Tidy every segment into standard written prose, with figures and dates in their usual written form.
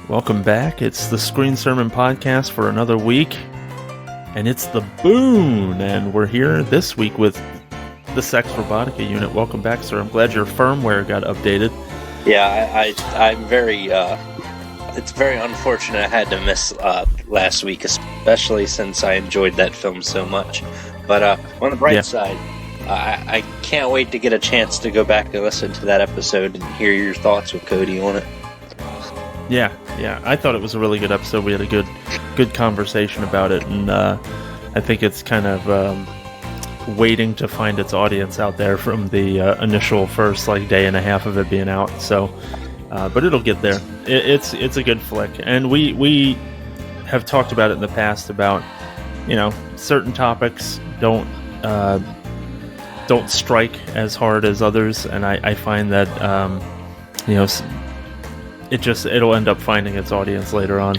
Welcome back. It's the Screen Sermon Podcast for another week, and it's the Boon, and we're here this week with the Sex Robotica unit. Welcome back, sir. I'm glad your firmware got updated. Yeah, I'm very, it's very unfortunate I had to miss last week, especially since I enjoyed that film so much. But on the bright side, I can't wait to get a chance to go back and listen to that episode and hear your thoughts with Cody on it. Yeah, I thought it was a really good episode. We had a good conversation about it, and I think it's kind of waiting to find its audience out there from the initial first day and a half of it being out. So, but it'll get there. It's a good flick, and we have talked about it in the past about certain topics don't strike as hard as others, and I find that it'll end up finding its audience later on.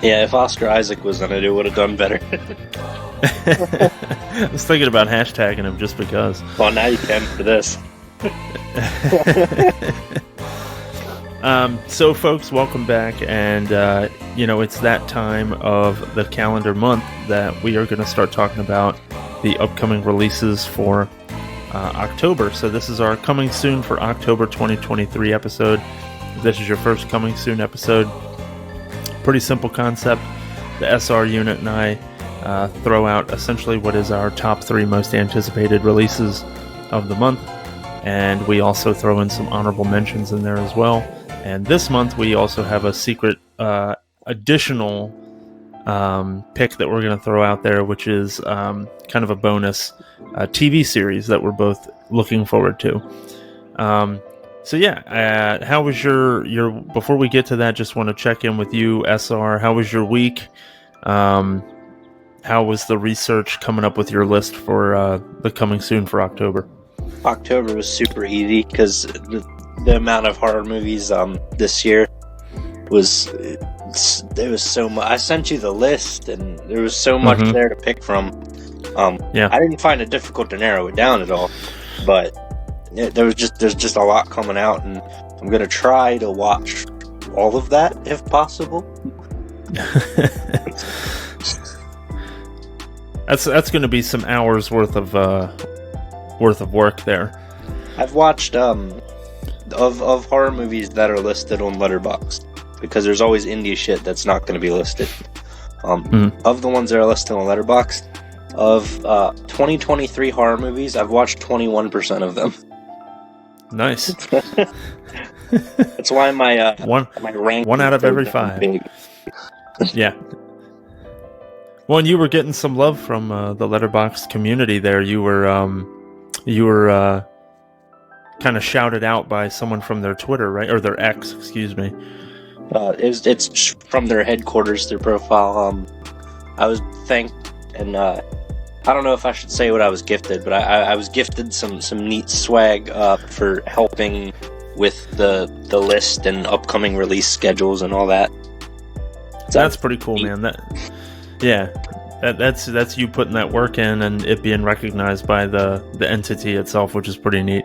Yeah, if Oscar Isaac was in it, it would have done better. I was thinking about hashtagging him just because. Well, now you can for this. So, folks, welcome back, and it's that time of the calendar month that we are going to start talking about the upcoming releases for October. So this is our Coming Soon for October 2023 episode. If this is your first Coming Soon episode, pretty simple concept. The SR unit and I throw out essentially what is our top 3 most anticipated releases of the month, and we also throw in some honorable mentions in there as well. And this month we also have a secret additional pick that we're going to throw out there, which is kind of a bonus TV series that we're both looking forward to. So yeah, how was your before we get to that, just want to check in with you, SR. How was your week? How was the research coming up with your list for the Coming Soon for October? October was super easy because the amount of horror movies this year there was so much. I sent you the list, and there was so much there to pick from. I didn't find it difficult to narrow it down at all, but there's just a lot coming out, and I'm gonna try to watch all of that if possible. That's going to be some hours worth of work there. I've watched of horror movies that are listed on Letterboxd, because there's always indie shit that's not going to be listed. Of the ones that are listed on Letterboxd, of 2023 horror movies, I've watched 21% of them. Nice. That's why my rank one out of every 5. Big. Yeah. Well, and you were getting some love from the Letterboxd community there. You were kind of shouted out by someone from their Twitter, right? Or their X, excuse me. It's from their headquarters, their profile. I was thanked, and I don't know if I should say what I was gifted, but I was gifted some neat swag for helping with the list and upcoming release schedules and all that. So that's pretty cool, man. That's you putting that work in and it being recognized by the entity itself, which is pretty neat.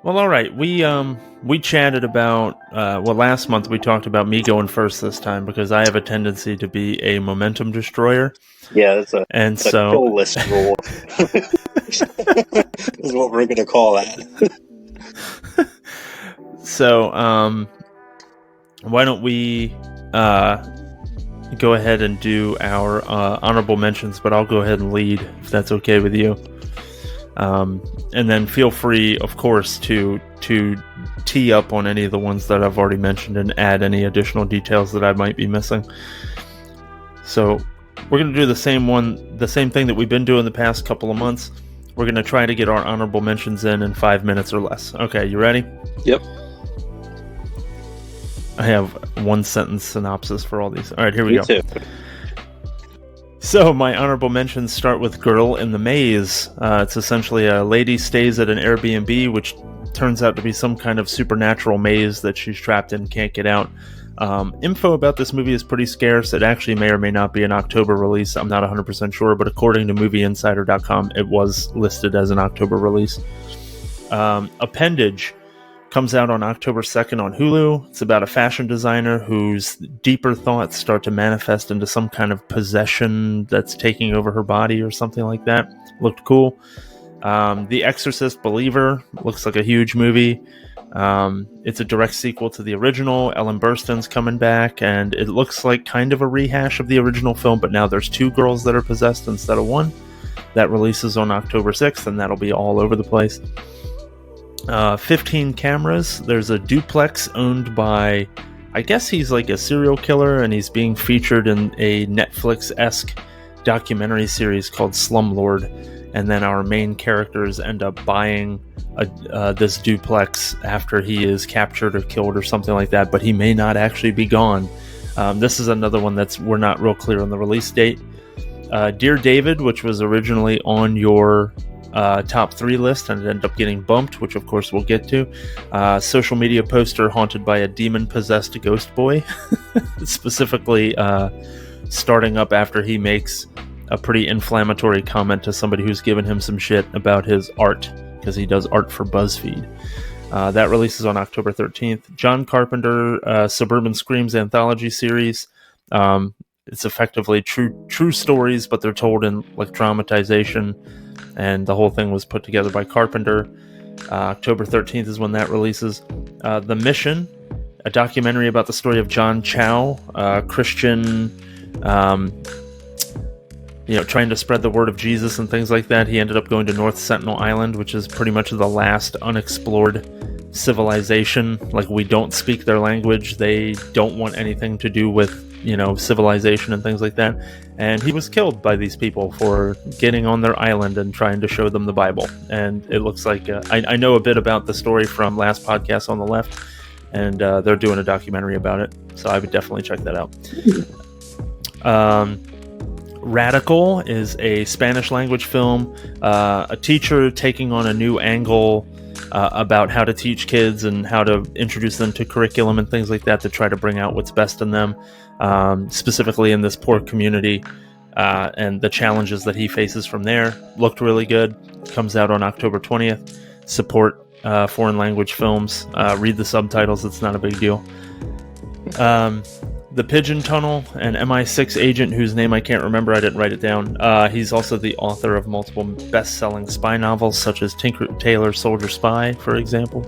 Well, all right. We chatted about last month we talked about me going first this time because I have a tendency to be a momentum destroyer. Yeah, that's a goal list rule. Is what we're gonna call that. So, why don't we go ahead and do our honorable mentions? But I'll go ahead and lead if that's okay with you. And then feel free, of course, to tee up on any of the ones that I've already mentioned and add any additional details that I might be missing. So we're going to do the same thing that we've been doing the past couple of months. We're going to try to get our honorable mentions in 5 minutes or less. Okay, you ready? Yep. I have 1-sentence synopsis for all these. All right, here we go. Me too. So my honorable mentions start with Girl in the Maze. It's essentially a lady stays at an Airbnb, which turns out to be some kind of supernatural maze that she's trapped in and can't get out. Info about this movie is pretty scarce. It actually may or may not be an October release. I'm not 100% sure, but according to movieinsider.com, it was listed as an October release. Appendage Comes out on October 2nd on Hulu. It's about a fashion designer whose deeper thoughts start to manifest into some kind of possession that's taking over her body or something like that. Looked cool. The Exorcist Believer looks like a huge movie. It's a direct sequel to the original. Ellen Burstyn's coming back, and it looks like kind of a rehash of the original film, but now there's 2 girls that are possessed instead of 1. That releases on October 6th, and that'll be all over the place. 15 cameras. There's a duplex owned by, I guess he's like a serial killer, and he's being featured in a Netflix-esque documentary series called Slumlord. And then our main characters end up buying this duplex after he is captured or killed or something like that, but he may not actually be gone. This is another one we're not real clear on the release date. Dear David, which was originally on your top 3 list and it ended up getting bumped, which of course we'll get to. Social media poster haunted by a demon-possessed ghost boy, specifically starting up after he makes a pretty inflammatory comment to somebody who's given him some shit about his art, because he does art for BuzzFeed. That releases on October 13th. John Carpenter, Suburban Screams anthology series. It's effectively true stories, but they're told in like dramatization, and the whole thing was put together by Carpenter. October 13th is when that releases. The Mission, a documentary about the story of John Chow, Christian, trying to spread the word of Jesus and things like that. He ended up going to North Sentinel Island, which is pretty much the last unexplored civilization. Like, we don't speak their language. They don't want anything to do with, civilization and things like that. And he was killed by these people for getting on their island and trying to show them the Bible. And it looks like, I know a bit about the story from last podcast on the left, and they're doing a documentary about it. So I would definitely check that out. Radical is a Spanish language film, a teacher taking on a new angle about how to teach kids and how to introduce them to curriculum and things like that to try to bring out what's best in them, specifically in this poor community, and the challenges that he faces from there. Looked really good. Comes out on October 20th. Support foreign language films. Read the subtitles. It's not a big deal. The Pigeon Tunnel, an MI6 agent whose name I can't remember, I didn't write it down. He's also the author of multiple best-selling spy novels, such as Tinker Tailor Soldier Spy, for example.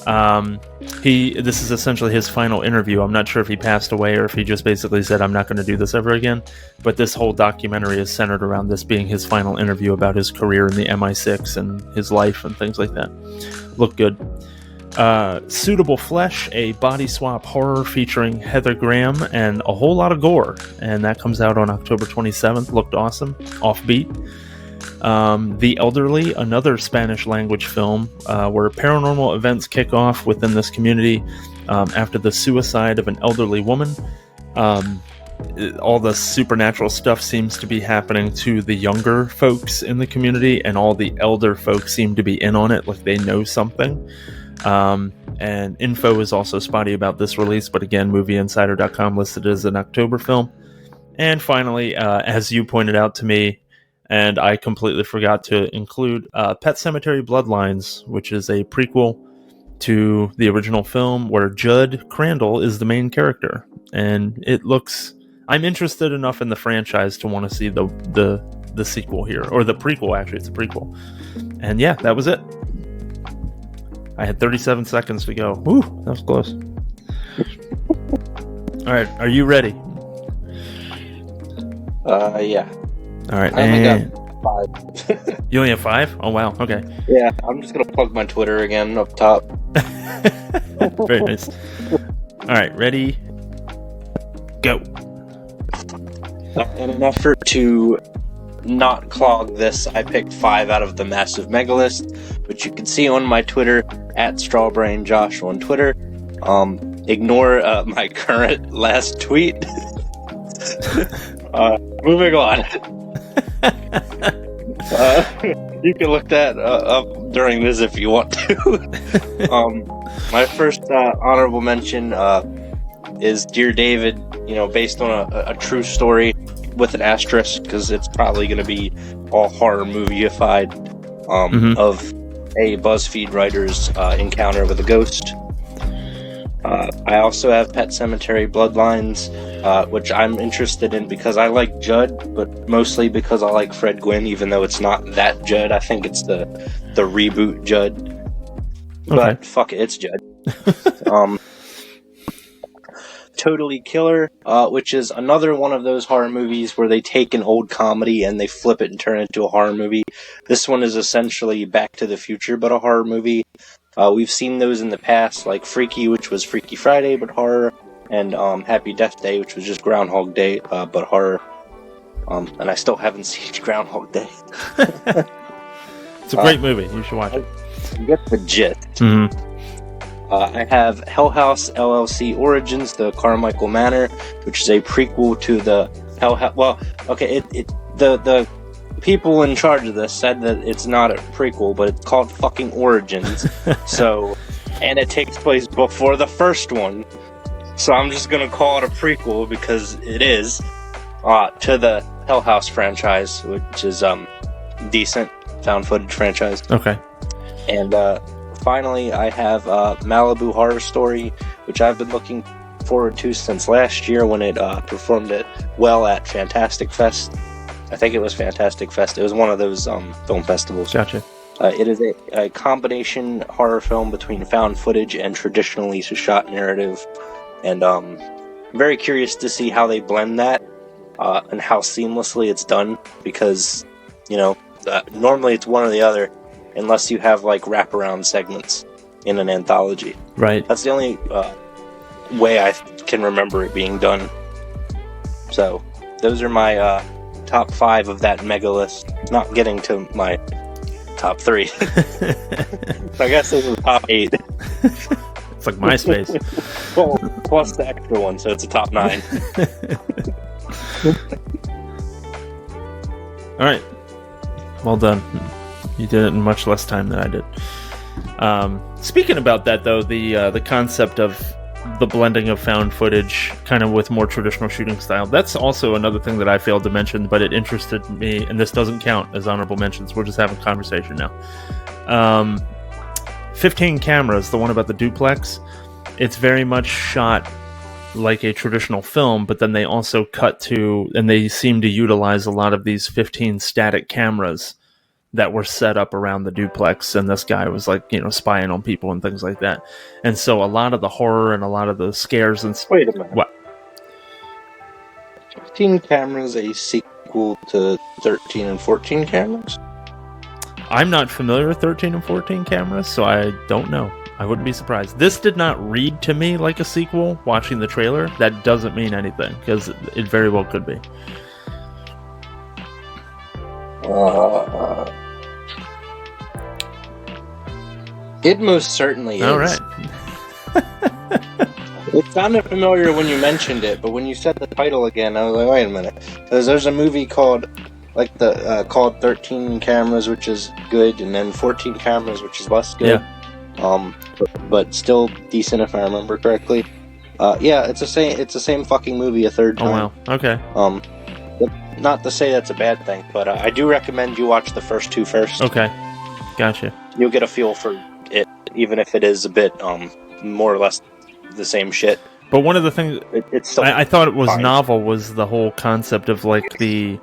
This is essentially his final interview. I'm not sure if he passed away or if he just basically said, I'm not going to do this ever again. But this whole documentary is centered around this being his final interview about his career in the MI6 and his life and things like that. Looked good. Suitable Flesh, a body swap horror featuring Heather Graham and a whole lot of gore, and that comes out on October 27th. Looked awesome, offbeat. The Elderly, another Spanish language film where paranormal events kick off within this community after the suicide of an elderly woman. All the supernatural stuff seems to be happening to the younger folks in the community, and all the elder folks seem to be in on it, like they know something. And info is also spotty about this release, but again, movieinsider.com listed as an October film. And finally, as you pointed out to me, and I completely forgot to include, Pet Sematary Bloodlines, which is a prequel to the original film where Judd Crandall is the main character. And it looks... I'm interested enough in the franchise to want to see the sequel here, or the prequel, actually. It's a prequel. And yeah, that was it. I had 37 seconds to go. Woo, that was close. All right, are you ready? Yeah. All right, I only got 5. You only have 5? Oh, wow, okay. Yeah, I'm just going to plug my Twitter again up top. Very nice. All right, ready? Go. In an effort to not clog this, I picked 5 out of the massive mega list, which you can see on my Twitter at StrawbrainJosh on Twitter. Ignore my current last tweet. Moving on. You can look that up during this if you want to. My first honorable mention is Dear David, based on a true story with an asterisk, because it's probably going to be all horror movie-ified, of a BuzzFeed writer's encounter with a ghost. I also have Pet Sematary Bloodlines, which I'm interested in because I like Judd, but mostly because I like Fred Gwynn, even though it's not that Judd. I think it's the reboot Judd. Okay. But fuck it, it's Judd. Totally Killer, which is another one of those horror movies where they take an old comedy and they flip it and turn it into a horror movie. This one is essentially Back to the Future, but a horror movie. We've seen those in the past, like Freaky, which was Freaky Friday, but horror, and Happy Death Day, which was just Groundhog Day, but horror. And I still haven't seen Groundhog Day. It's a great movie. You should watch it. You get the gist. Mm-hmm. I have Hell House LLC Origins, the Carmichael Manor, which is a prequel to the Hell House. Well, okay, the people in charge of this said that it's not a prequel, but it's called fucking Origins. So, and it takes place before the first one. So I'm just gonna call it a prequel because it is to the Hell House franchise, which is decent found footage franchise. Okay. And finally, I have Malibu Horror Story, which I've been looking forward to since last year when it performed it well at Fantastic Fest. I think it was Fantastic Fest. It was one of those film festivals. Gotcha. It is a combination horror film between found footage and traditionally shot narrative. And I'm very curious to see how they blend that and how seamlessly it's done. Because, normally it's one or the other, unless you have like wraparound segments in an anthology. Right. That's the only way I can remember it being done. So, those are my top 5 of that mega list. Not getting to my top 3. So I guess this is top 8. It's like MySpace. Well, plus the extra one, so it's a top 9. All right. Well done. You did it in much less time than I did. Speaking about that, though, the concept of the blending of found footage kind of with more traditional shooting style, that's also another thing that I failed to mention, but it interested me, and this doesn't count as honorable mentions. We're just having a conversation now. 15 cameras, the one about the duplex, it's very much shot like a traditional film, but then they also cut to, and they seem to utilize a lot of these 15 static cameras that were set up around the duplex, and this guy was like, spying on people and things like that. And so a lot of the horror and a lot of the scares and Wait a minute. What? 15 cameras, a sequel to 13 and 14 cameras? I'm not familiar with 13 and 14 cameras, so I don't know. I wouldn't be surprised. This did not read to me like a sequel, watching the trailer. That doesn't mean anything, because it very well could be. It most certainly is. All right. It sounded familiar when you mentioned it, but when you said the title again, I was like, wait a minute. There's a movie called 13 Cameras, which is good, and then 14 Cameras, which is less good. Yeah. But still decent if I remember correctly. It's the same fucking movie a third time. Oh wow. Okay. Not to say that's a bad thing, but I do recommend you watch the first 2 first. Okay. Gotcha. You'll get a feel for it, even if it is a bit more or less the same shit. But one of the things it's still I thought it was fine. novel was the whole concept of like the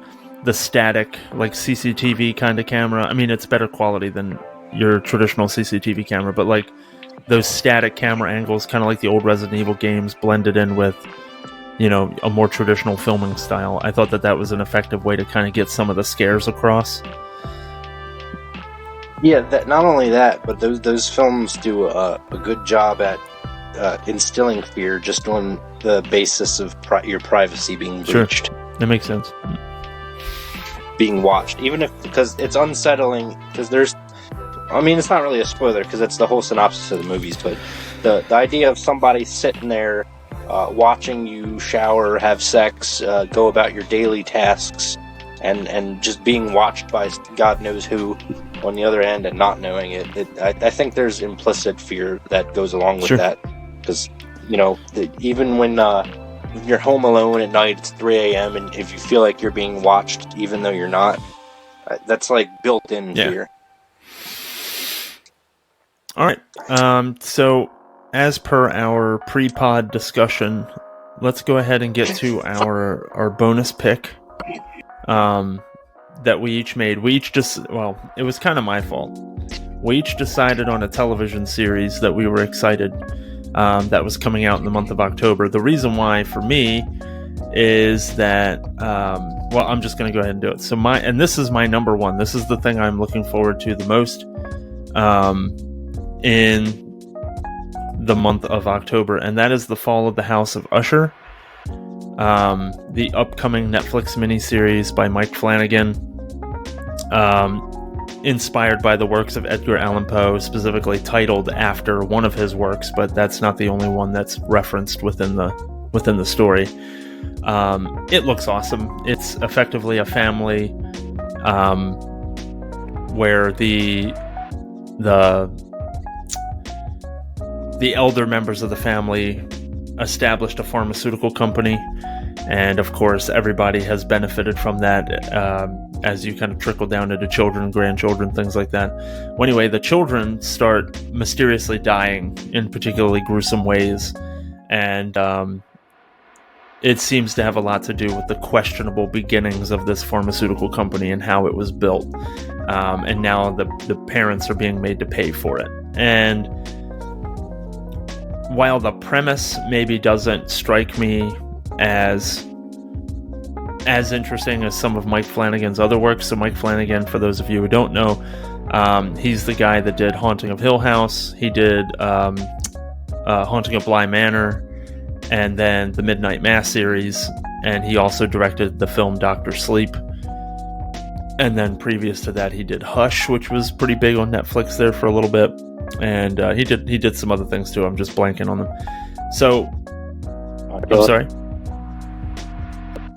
static, like CCTV kind of camera. I mean, it's better quality than your traditional CCTV camera, but like those static camera angles, kind of like the old Resident Evil games, blended in with, a more traditional filming style. I thought that was an effective way to kind of get some of the scares across. Yeah, not only that, but those films do a good job at instilling fear just on the basis of your privacy being breached. Sure. That makes sense. Being watched, because it's unsettling, because it's not really a spoiler because it's the whole synopsis of the movies, but the idea of somebody sitting there watching you shower, have sex, go about your daily tasks, and just being watched by God knows who on the other end and not knowing it. I think there's implicit fear that goes along with Sure. that, because even when you're home alone at night, it's 3 a.m. and if you feel like you're being watched even though you're not, that's like built-in fear. All right. So, as per our pre-pod discussion, let's go ahead and get to our bonus pick. That we each made. We each it was kind of my fault. We each decided on a television series that we were excited that was coming out in the month of October. The reason why for me is that I'm just going to go ahead and do it. So this is my number one. This is the thing I'm looking forward to the most in the month of October, and that is The Fall of the House of Usher, the upcoming Netflix miniseries by Mike Flanagan, inspired by the works of Edgar Allan Poe, specifically titled after one of his works, but that's not the only one that's referenced within the story. It looks awesome. It's effectively a family where the elder members of the family established a pharmaceutical company, and of course everybody has benefited from that as you kind of trickle down into children, grandchildren, things like that. Well, anyway, the children start mysteriously dying in particularly gruesome ways, and it seems to have a lot to do with the questionable beginnings of this pharmaceutical company and how it was built, and now the parents are being made to pay for it. And while the premise maybe doesn't strike me as interesting as some of Mike Flanagan's other works. So Mike Flanagan, for those of you who don't know, he's the guy that did Haunting of Hill House. He did Haunting of Bly Manor, and then the Midnight Mass series, and he also directed the film Dr. Sleep. And then previous to that, he did Hush, which was pretty big on Netflix there for a little bit. And he did some other things too. I'm just blanking on them. So, I'm sorry.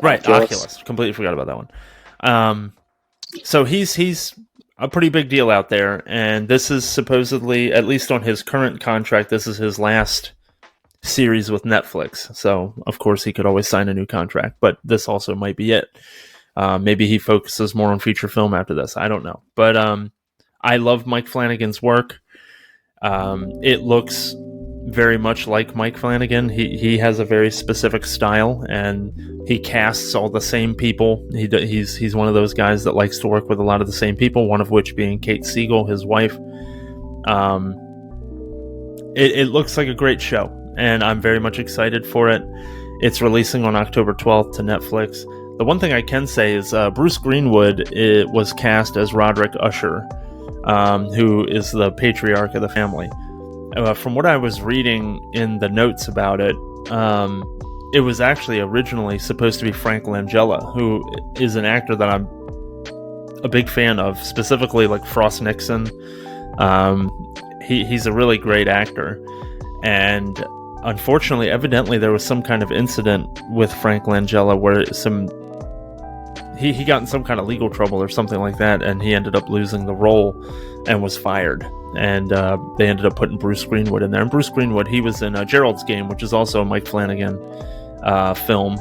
Right, Oculus. Completely forgot about that one. So he's a pretty big deal out there, and this is supposedly, at least on his current contract, this is his last series with Netflix. So, of course, he could always sign a new contract, but this also might be it. Maybe he focuses more on feature film after this. I don't know. But I love Mike Flanagan's work. It looks very much like Mike Flanagan. He has a very specific style, and he casts all the same people. He's one of those guys that likes to work with a lot of the same people, one of which being Kate Siegel, his wife. It looks like a great show, and I'm very much excited for it. It's releasing on October 12th to Netflix. The one thing I can say is Bruce Greenwood was cast as Roderick Usher, who is the patriarch of the family. From what I was reading in the notes about it, it was actually originally supposed to be Frank Langella, who is an actor that I'm a big fan of, specifically like Frost Nixon. He's a really great actor, and unfortunately, evidently, there was some kind of incident with Frank Langella where he got in some kind of legal trouble or something like that, and he ended up losing the role and was fired. And they ended up putting Bruce Greenwood in there. And Bruce Greenwood, he was in Gerald's Game, which is also a Mike Flanagan film.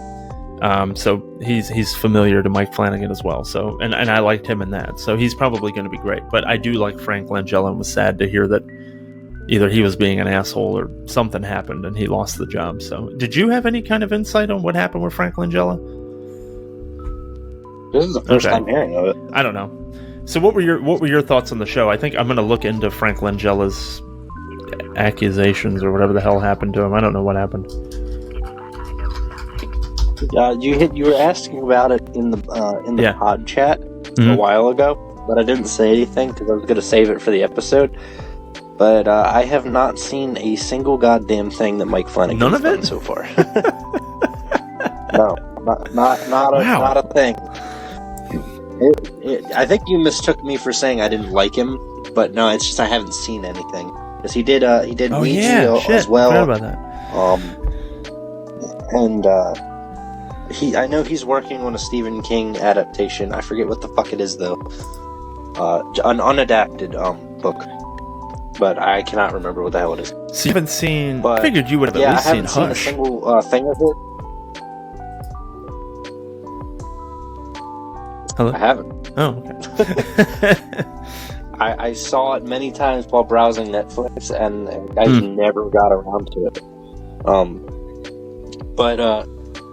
So he's familiar to Mike Flanagan as well. So and I liked him in that. So he's probably going to be great. But I do like Frank Langella, and was sad to hear that either he was being an asshole or something happened and he lost the job. So did you have any kind of insight on what happened with Frank Langella? This is the first time hearing of it. I don't know. So what were your thoughts on the show? I think I'm going to look into Frank Langella's accusations or whatever the hell happened to him. I don't know what happened. You were asking about it in the pod chat a while ago, but I didn't say anything because I was going to save it for the episode. But I have not seen a single goddamn thing that Mike Flanagan's done so far. No, not a thing. I think you mistook me for saying I didn't like him, but no, it's just I haven't seen anything. Because he did Ouija as well. I forgot about that. I know he's working on a Stephen King adaptation. I forget what the fuck it is though. An unadapted book, but I cannot remember what the hell it is. So you haven't seen? I figured you would have at least seen Hush. I haven't seen a single thing of it. Hello? I haven't. Oh, okay. I saw it many times while browsing Netflix, and I never got around to it. But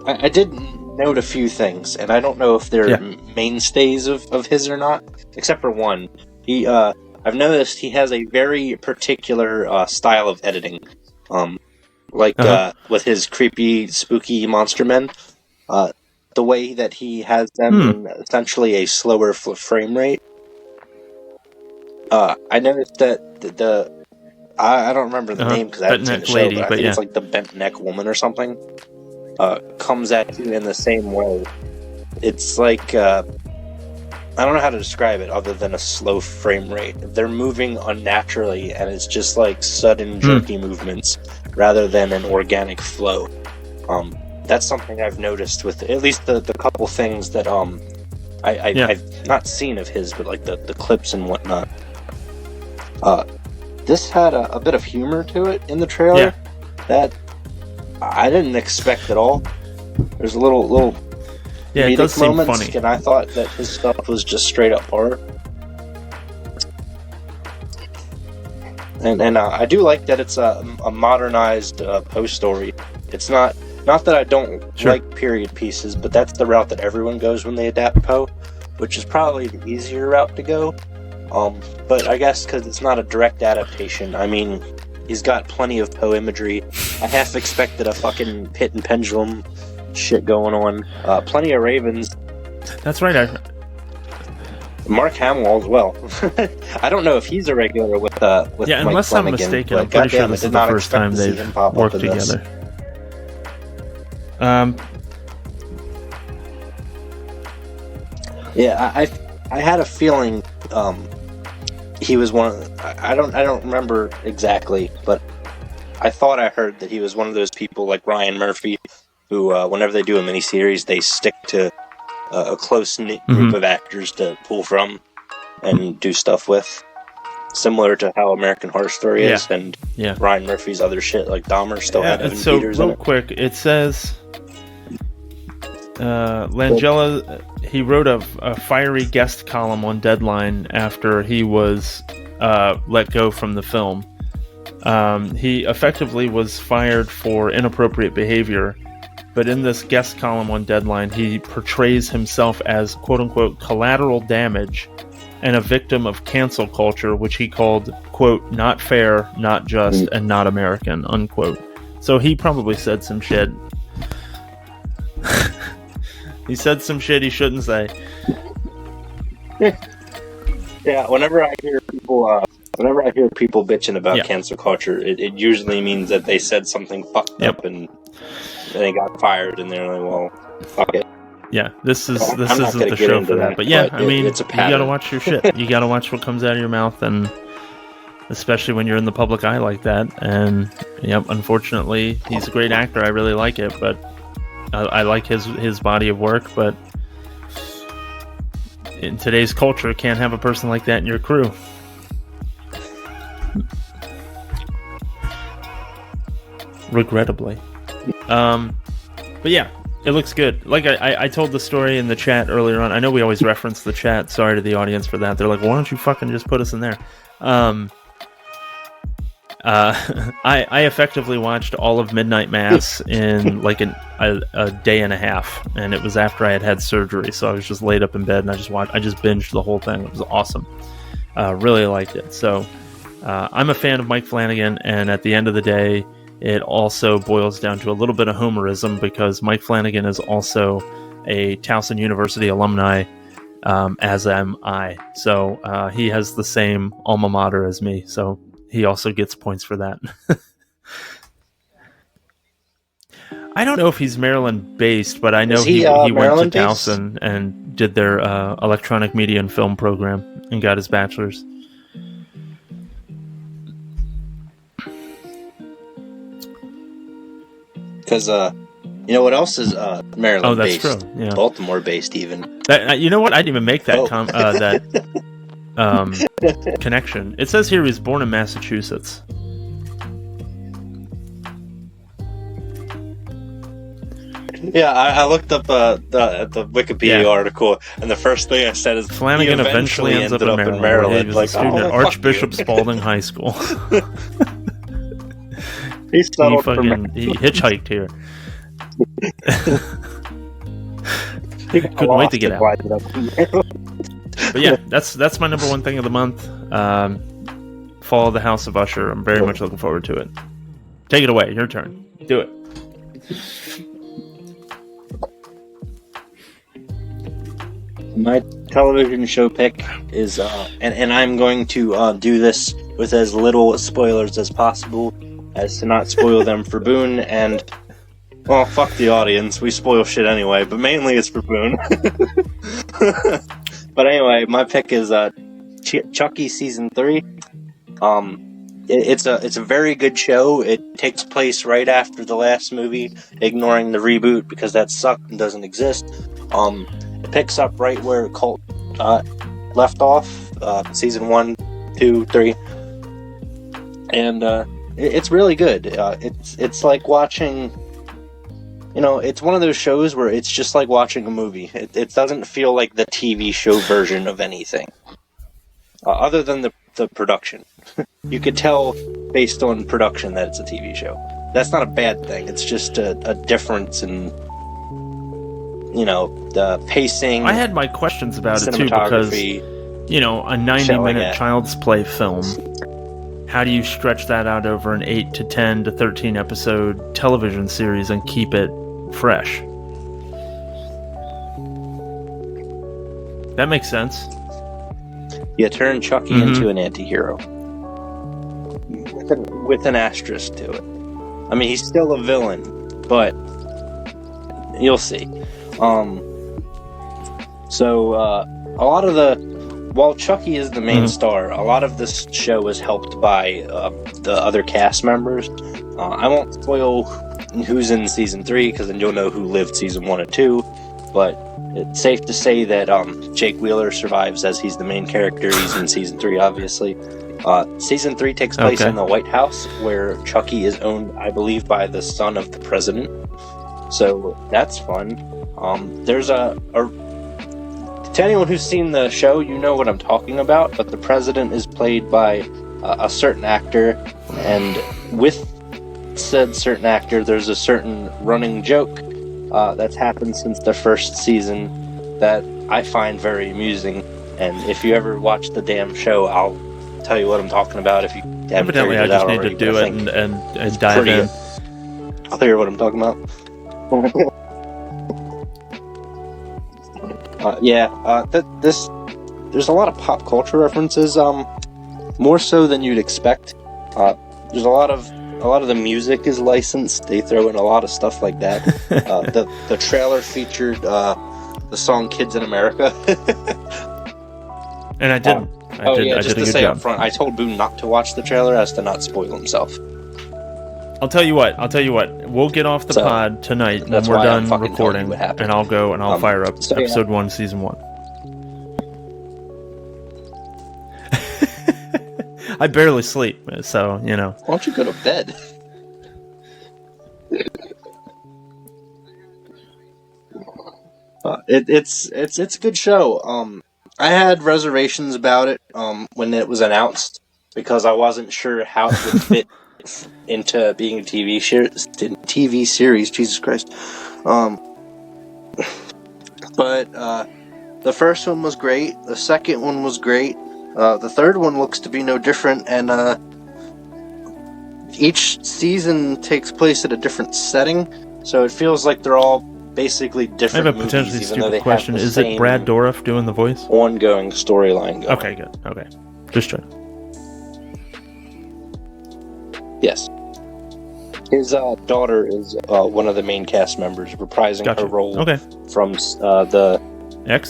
I did note a few things, and I don't know if they're mainstays of his or not, except for one. I've noticed he has a very particular style of editing. With his creepy, spooky monster men. The way that he has them in essentially a slower frame rate. I noticed that I don't remember the name because I haven't seen the show, but I think it's like the bent neck woman or something. Comes at you in the same way. It's like I don't know how to describe it other than a slow frame rate. They're moving unnaturally, and it's just like sudden jerky movements rather than an organic flow. That's something I've noticed with at least the couple things that I've not seen of his, but like the clips and whatnot. This had a bit of humor to it in the trailer that I didn't expect at all. There's a little it does seem funny, and I thought that his stuff was just straight up horror. And I do like that it's a modernized Poe story. It's not that I don't like period pieces, but that's the route that everyone goes when they adapt Poe, which is probably the easier route to go. But I guess because it's not a direct adaptation, I mean, he's got plenty of Poe imagery. I half expected a fucking pit and pendulum shit going on. Plenty of ravens. That's right. Mark Hamill as well. I don't know if he's a regular with Mike unless Flanagan, I'm mistaken, I'm pretty sure this is the first time they've worked together. I had a feeling he was one of I don't remember exactly, but I thought I heard that he was one of those people like Ryan Murphy who whenever they do a miniseries they stick to a close-knit group of actors to pull from and do stuff with, similar to how American Horror Story is, and Ryan Murphy's other shit like Dahmer still had Evan Peters in it. Quick, it says Langella, he wrote a fiery guest column on Deadline after he was let go from the film. He effectively was fired for inappropriate behavior, but in this guest column on Deadline, he portrays himself as quote-unquote collateral damage and a victim of cancel culture, which he called, quote, not fair, not just, and not American, unquote. So he probably said some shit. He said some shit he shouldn't say. Yeah, whenever I hear people bitching about cancel culture, it usually means that they said something fucked up and they got fired, and they're like, well, fuck it. Yeah, this isn't the show for that. But yeah, I mean, you gotta watch your shit. You gotta watch what comes out of your mouth, and especially when you're in the public eye like that. And unfortunately, he's a great actor. I really like it, but I like his body of work. But in today's culture, can't have a person like that in your crew. Regrettably. But yeah, it looks good. Like I told the story in the chat earlier on. I know we always reference the chat. Sorry to the audience for that. They're like, why don't you fucking just put us in there? I effectively watched all of Midnight Mass in like a day and a half, and it was after I had surgery, so I was just laid up in bed and I just binged the whole thing. It was awesome. Really liked it. So I'm a fan of Mike Flanagan, and at the end of the day, it also boils down to a little bit of homerism because Mike Flanagan is also a Towson University alumni, as am I. So he has the same alma mater as me, so he also gets points for that. I don't know if he's Maryland-based, but I know he went to Towson and did their electronic media and film program and got his bachelor's. Because, you know what else is Maryland-based? Oh, that's true. Yeah. Baltimore-based, even. You know what? I didn't even make that connection. It says here he was born in Massachusetts. Yeah, I looked up the Wikipedia article, and the first thing I said is Flanagan he eventually ends up ended in Maryland, where he was a student at fuck Archbishop you. Spalding High School. He settled for he hitchhiked here. Couldn't wait to get out. But yeah, that's my number one thing of the month. Fall of the House of Usher. I'm very much looking forward to it. Take it away. Your turn. Do it. My television show pick is, and I'm going to do this with as little spoilers as possible, as to not spoil them for Boone, and, well, fuck the audience, we spoil shit anyway, but mainly it's for Boone. But anyway, my pick is Chucky Season 3. It's a very good show. It takes place right after the last movie, ignoring the reboot, because that sucked and doesn't exist. It picks up right where Cult left off, season 1, 2, 3, and it's really good. It's like watching, it's one of those shows where it's just like watching a movie. It doesn't feel like the TV show version of anything, other than the production. You could tell based on production that it's a TV show. That's not a bad thing. It's just a difference in, the pacing. I had my questions about it too, because, a 90-minute Child's Play film, how do you stretch that out over an 8 to 10 to 13 episode television series and keep it fresh? That makes sense. You turn Chucky into an anti-hero. With an asterisk to it. I mean, he's still a villain, but you'll see. A lot of while Chucky is the main star, a lot of this show is helped by the other cast members. I won't spoil who's in season 3, because then you'll know who lived season 1 and 2, but it's safe to say that Jake Wheeler survives, as he's the main character. He's in season 3, obviously. Season 3 takes place in the White House, where Chucky is owned, I believe, by the son of the president. So that's fun. There's to anyone who's seen the show, you know what I'm talking about, but the president is played by a certain actor, and with said certain actor, there's a certain running joke that's happened since the first season that I find very amusing, and if you ever watch the damn show, I'll tell you what I'm talking about if you haven't Evidently, figured I it just out need already, to do it and dive in. I'll tell you what I'm talking about. There's a lot of pop culture references, more so than you'd expect. There's a lot of the music is licensed. They throw in a lot of stuff like that. The trailer featured the song "Kids in America," and I didn't. Just to say up front, I told Boone not to watch the trailer as to not spoil himself. I'll tell you what. We'll get off the pod tonight when we're done recording, and I'll go and I'll fire up episode 1, season 1. I barely sleep, so Why don't you go to bed? It's a good show. I had reservations about it when it was announced, because I wasn't sure how it would fit into being a TV series. Jesus Christ. But the first one was great. The second one was great. The third one looks to be no different, and each season takes place at a different setting, so it feels like they're all basically different. I have a potentially stupid question. Is it Brad Dourif doing the voice? Ongoing storyline going. Okay, good. Okay. Just trying. Yes. His daughter is one of the main cast members, reprising her role from the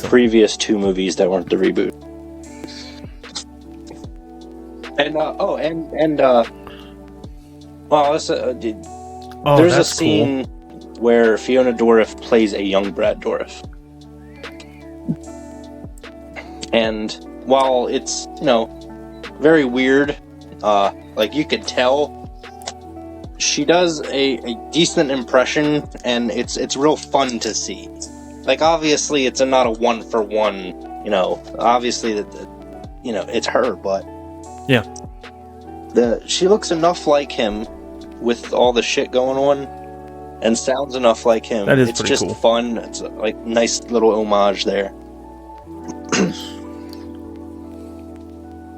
previous 2 movies that weren't the reboot. There's a scene where Fiona Dourif plays a young Brad Dourif. And while it's, very weird, you could tell she does a decent impression, and it's real fun to see. Like, obviously, it's not a 1-for-1. Obviously it's her, but yeah, she looks enough like him with all the shit going on, and sounds enough like him. That is it's pretty just cool. Fun. It's like nice little homage there.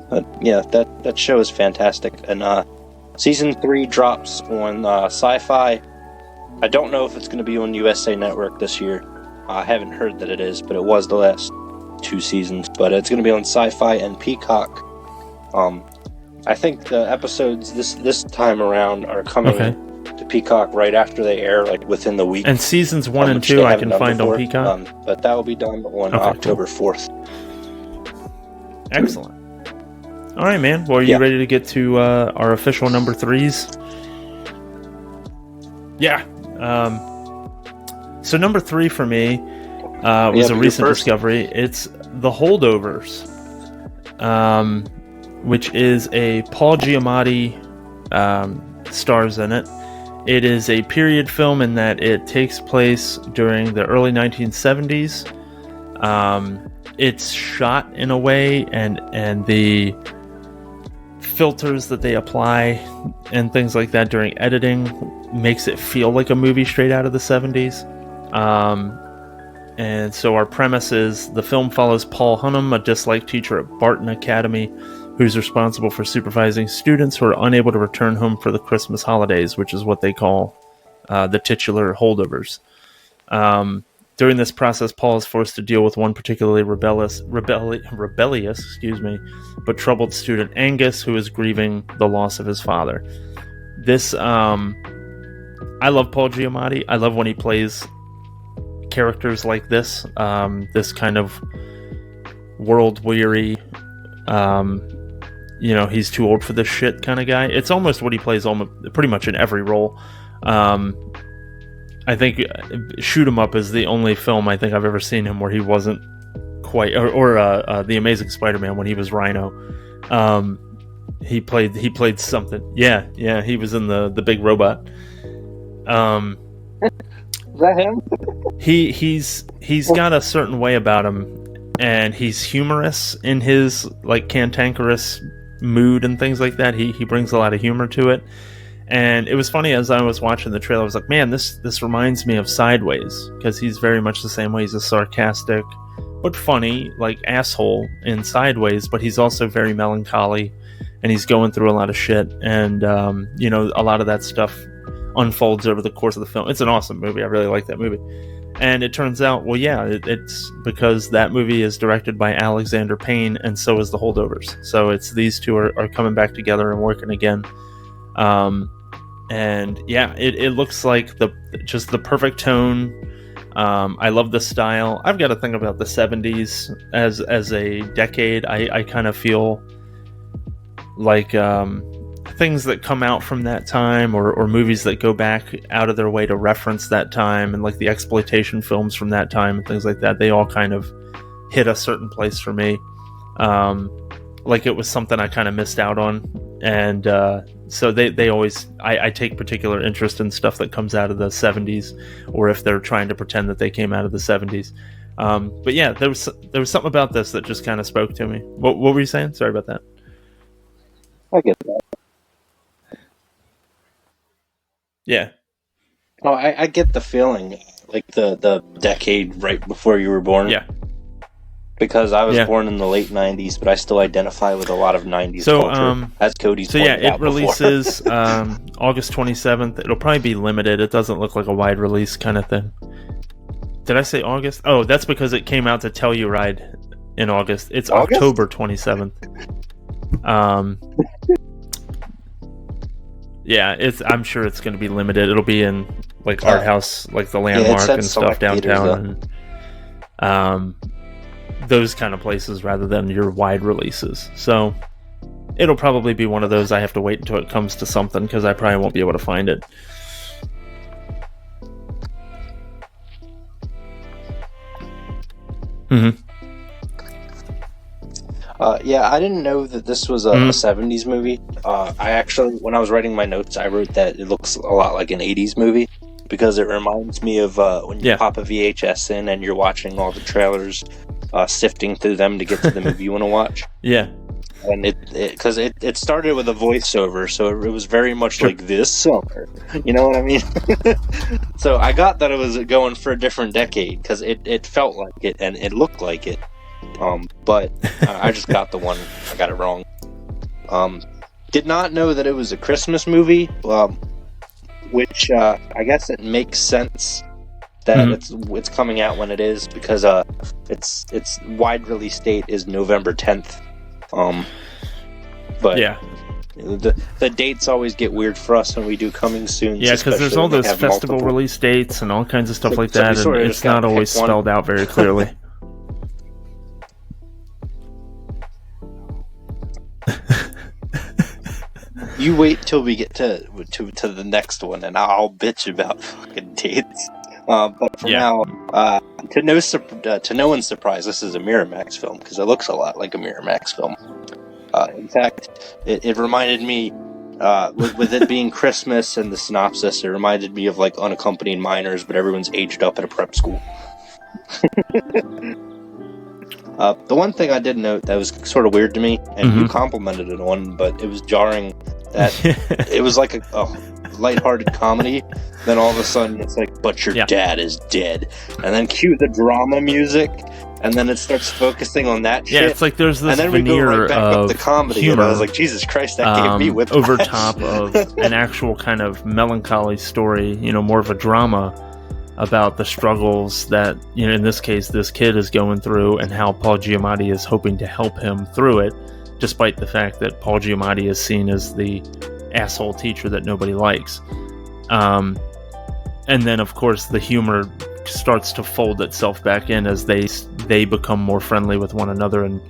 But yeah, that show is fantastic, and season 3 drops on Sci-Fi. I don't know if it's going to be on USA Network this year. I haven't heard that it is, but it was the last 2 seasons. But it's going to be on Sci-Fi and Peacock. I think the episodes this time around are coming to Peacock right after they air, like within the week. And seasons 1 and 2 I can find on Peacock. But that will be done on October 4th. Excellent. All right, man. Well, are you ready to get to our official number 3s? Yeah. So number 3 for me was a recent discovery. It's The Holdovers, which is a Paul Giamatti stars in it. It is a period film in that it takes place during the early 1970s. It's shot in a way, and the filters that they apply and things like that during editing makes it feel like a movie straight out of the 70s. And so our premise is the film follows Paul Hunnam, a disliked teacher at Barton Academy, who's responsible for supervising students who are unable to return home for the Christmas holidays, which is what they call the titular holdovers. During this process, Paul is forced to deal with one particularly rebellious, but troubled student, Angus, who is grieving the loss of his father. This, I love Paul Giamatti. I love when he plays characters like this. This kind of world-weary, he's too old for this shit kind of guy. It's almost what he plays pretty much in every role. I think Shoot 'Em Up is the only film I think I've ever seen him where he wasn't quite, or The Amazing Spider-Man when he was Rhino. He played something. Yeah, he was in the big robot. Is that him? He's got a certain way about him, and he's humorous in his like cantankerous mood and things like that. He brings a lot of humor to it. And it was funny as I was watching the trailer, I was like, man, this reminds me of Sideways, because he's very much the same way. He's a sarcastic but funny like asshole in Sideways, but he's also very melancholy, and he's going through a lot of shit, and a lot of that stuff unfolds over the course of the film. It's an awesome movie. I really like that movie. And it turns out, well, yeah, it's because that movie is directed by Alexander Payne, and so is The Holdovers. So it's these two are coming back together and working again. And yeah, it looks like just the perfect tone. I love the style. I've got to think about the 70s as a decade. I kind of feel like things that come out from that time, or movies that go back out of their way to reference that time, and like the exploitation films from that time and things like that, they all kind of hit a certain place for me. Like it was something I kind of missed out on, and so they always, I take particular interest in stuff that comes out of the 70s, or if they're trying to pretend that they came out of the 70s. But yeah, there was something about this that just kind of spoke to me. What were you saying? Sorry about that. I get that. Yeah. Oh, I get the feeling, like the decade right before you were born. Yeah. Because I was born in the late 90s, but I still identify with a lot of 90s culture, as Cody's pointed out it releases August 27th. It'll probably be limited. It doesn't look like a wide release kind of thing. Did I say August? Oh, that's because it came out to Telluride in August. It's August? October 27th. Yeah, I'm sure it's going to be limited. It'll be in like art house, like the Landmark and stuff downtown, and those kind of places rather than your wide releases. So it'll probably be one of those I have to wait until it comes to something, because I probably won't be able to find it. Yeah, I didn't know that this was a 70s movie. I actually, when I was writing my notes, I wrote that it looks a lot like an 80s movie because it reminds me of when you pop a VHS in and you're watching all the trailers, sifting through them to get to the movie you want to watch. Yeah. And because it started with a voiceover, so it was very much like this summer. You know what I mean? So I got that it was going for a different decade because it felt like it and it looked like it. But I just got the one. I got it wrong. Did not know that it was a Christmas movie, which I guess it makes sense that it's coming out when it is because its wide release date is November 10th. But yeah, the dates always get weird for us when we do coming soon. Yeah, because there's all those festival release dates and all kinds of stuff like that, and it's not always spelled out very clearly. You wait till we get to the next one, and I'll bitch about fucking dates. But for now, to no one's surprise, this is a Miramax film because it looks a lot like a Miramax film. In fact, it reminded me, with it being Christmas and the synopsis, it reminded me of like Unaccompanied Minors, but everyone's aged up at a prep school. The one thing I did note that was sort of weird to me, and you complimented it on, but it was jarring that it was like a lighthearted comedy. Then all of a sudden it's like, but your dad is dead, and then cue the drama music, and then it starts focusing on that shit. Yeah, it's like there's this and then veneer we go right back of up the comedy, humor, and I was like, Jesus Christ, that gave me whiplash. over top of an actual kind of melancholy story, more of a drama about the struggles that, in this case, this kid is going through and how Paul Giamatti is hoping to help him through it, despite the fact that Paul Giamatti is seen as the asshole teacher that nobody likes. And then, of course, the humor starts to fold itself back in as they become more friendly with one another, and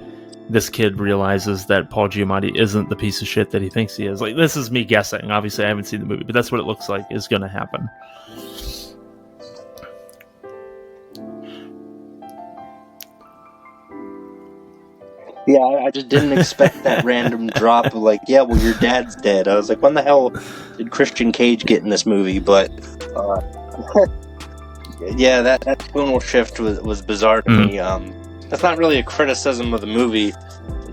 this kid realizes that Paul Giamatti isn't the piece of shit that he thinks he is. Like, this is me guessing. Obviously, I haven't seen the movie, but that's what it looks like is going to happen. Yeah, I just didn't expect that random drop of like, yeah, well, your dad's dead. I was like, when the hell did Christian Cage get in this movie? But, yeah, that tonal shift was bizarre to me. That's not really a criticism of the movie.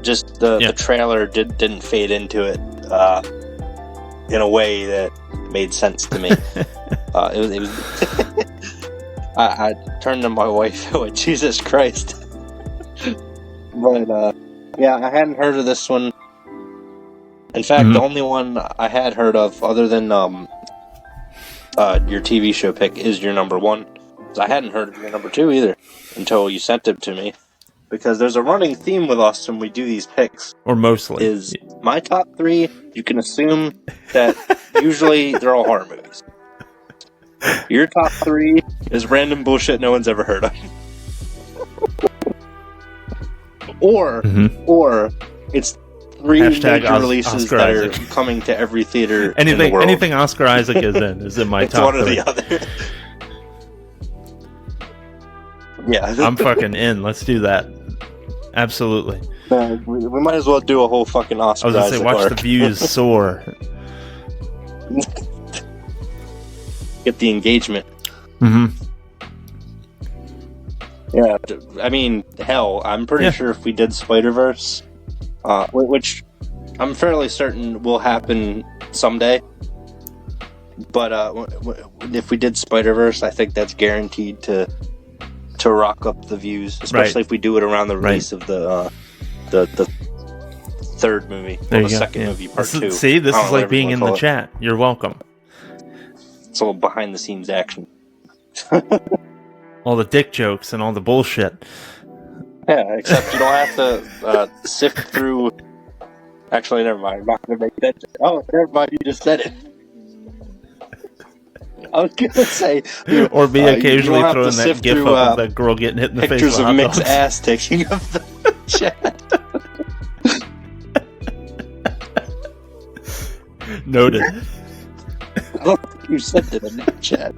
Just the trailer didn't fade into it in a way that made sense to me. It was I turned to my wife and went, Jesus Christ. But, yeah, I hadn't heard of this one. In fact, the only one I had heard of, other than your TV show pick, is your number one. I hadn't heard of your number two either until you sent it to me. Because there's a running theme with us when we do these picks. Or mostly. Is my top three, you can assume that usually they're all horror movies. Your top three is random bullshit no one's ever heard of. Or it's three major releases Oscar that Isaac. are coming to every theater in the world. Anything Oscar Isaac is in my it's top one or three. the other. Yeah, I'm fucking in. Let's do that. Absolutely. We might as well do a whole fucking Oscar Isaac. I was gonna say, watch arc. the views soar. Get the engagement. Yeah, I mean, hell, I'm pretty sure if we did Spider-Verse, which I'm fairly certain will happen someday, but if we did Spider-Verse, I think that's guaranteed to rock up the views, especially if we do it around the release of the third movie, or the second movie, part two. See, this is like being in the chat. You're welcome. It's all behind-the-scenes action. All the dick jokes and all the bullshit. Yeah, except you don't have to sift through... Actually, never mind. I'm not going to make that... Oh, never mind. You just said it. I was going to say... Or me occasionally throwing that gif up of that girl getting hit in the face with pictures of hot Mick's dogs. ass taking up the chat. Noted. I don't think you said it in that chat.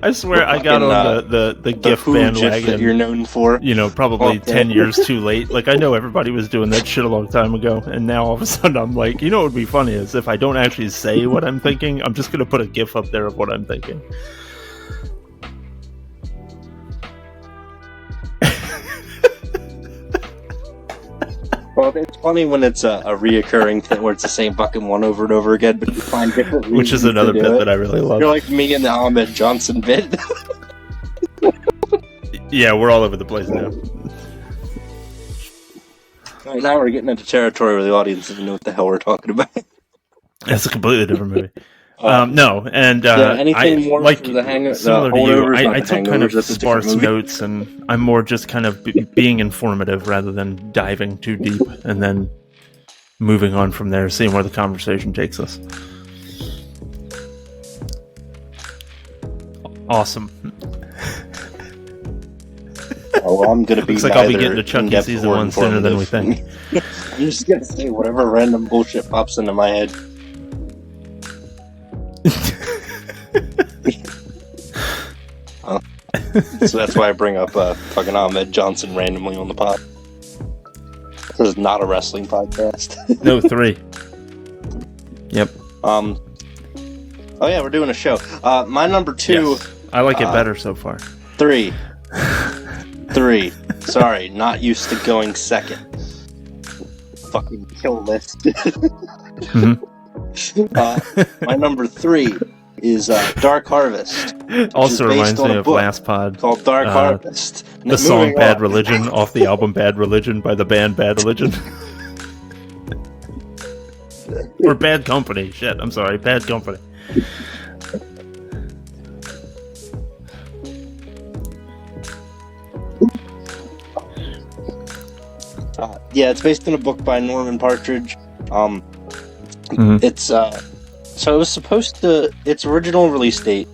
I swear I got on the GIF bandwagon that you're known for. Probably 10 years too late. Like, I know everybody was doing that shit a long time ago, and now all of a sudden I'm like, what would be funny is if I don't actually say what I'm thinking, I'm just gonna put a GIF up there of what I'm thinking. Well, it's funny when it's a reoccurring thing where it's the same fucking one over and over again, but you find different reasons. Which is another bit that I really love. You're like me and the Ahmed Johnson bit. Yeah, we're all over the place now. Right, now we're getting into territory where the audience doesn't know what the hell we're talking about. That's a completely different movie. No, and anything more like for the hangover, similar to you, I took kind of that's sparse notes, and I'm more just kind of being informative rather than diving too deep, and then moving on from there, seeing where the conversation takes us. Awesome. Oh, well, I'm gonna be. Looks like I'll be getting to Chucky season 1 sooner than we think. I'm just gonna say whatever random bullshit pops into my head. So that's why I bring up fucking Ahmed Johnson randomly on the pod. This is not a wrestling podcast. No, 3. Yep. Oh yeah, we're doing a show. My number 2. Yes. I like it better so far. 3. Sorry, not used to going second. Fucking kill list. My number 3 is Dark Harvest. Also reminds me of last pod called Dark Harvest. The song Bad Religion off the album Bad Religion by the band Bad Religion. Or Bad Company. Shit, I'm sorry. Bad Company. Yeah, it's based on a book by Norman Partridge. It's so it was supposed to. Its original release date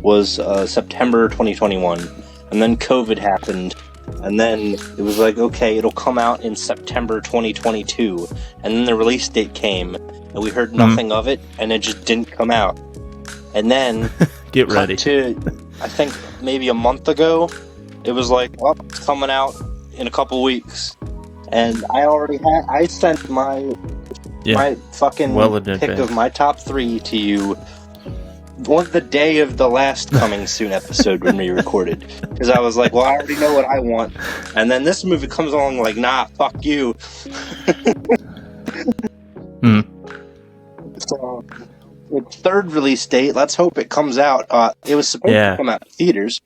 was September 2021, and then COVID happened, and then it was like, okay, it'll come out in September 2022, and then the release date came, and we heard nothing of it, and it just didn't come out. And then get ready to, I think maybe a month ago, it was like, well, it's coming out in a couple weeks. And I sent my fucking pick of my top 3 to you on the day of the last Coming Soon episode when we recorded. Because I was like, well, I already know what I want. And then this movie comes along like, nah, fuck you. So, its third release date, let's hope it comes out. It was supposed to come out in theaters.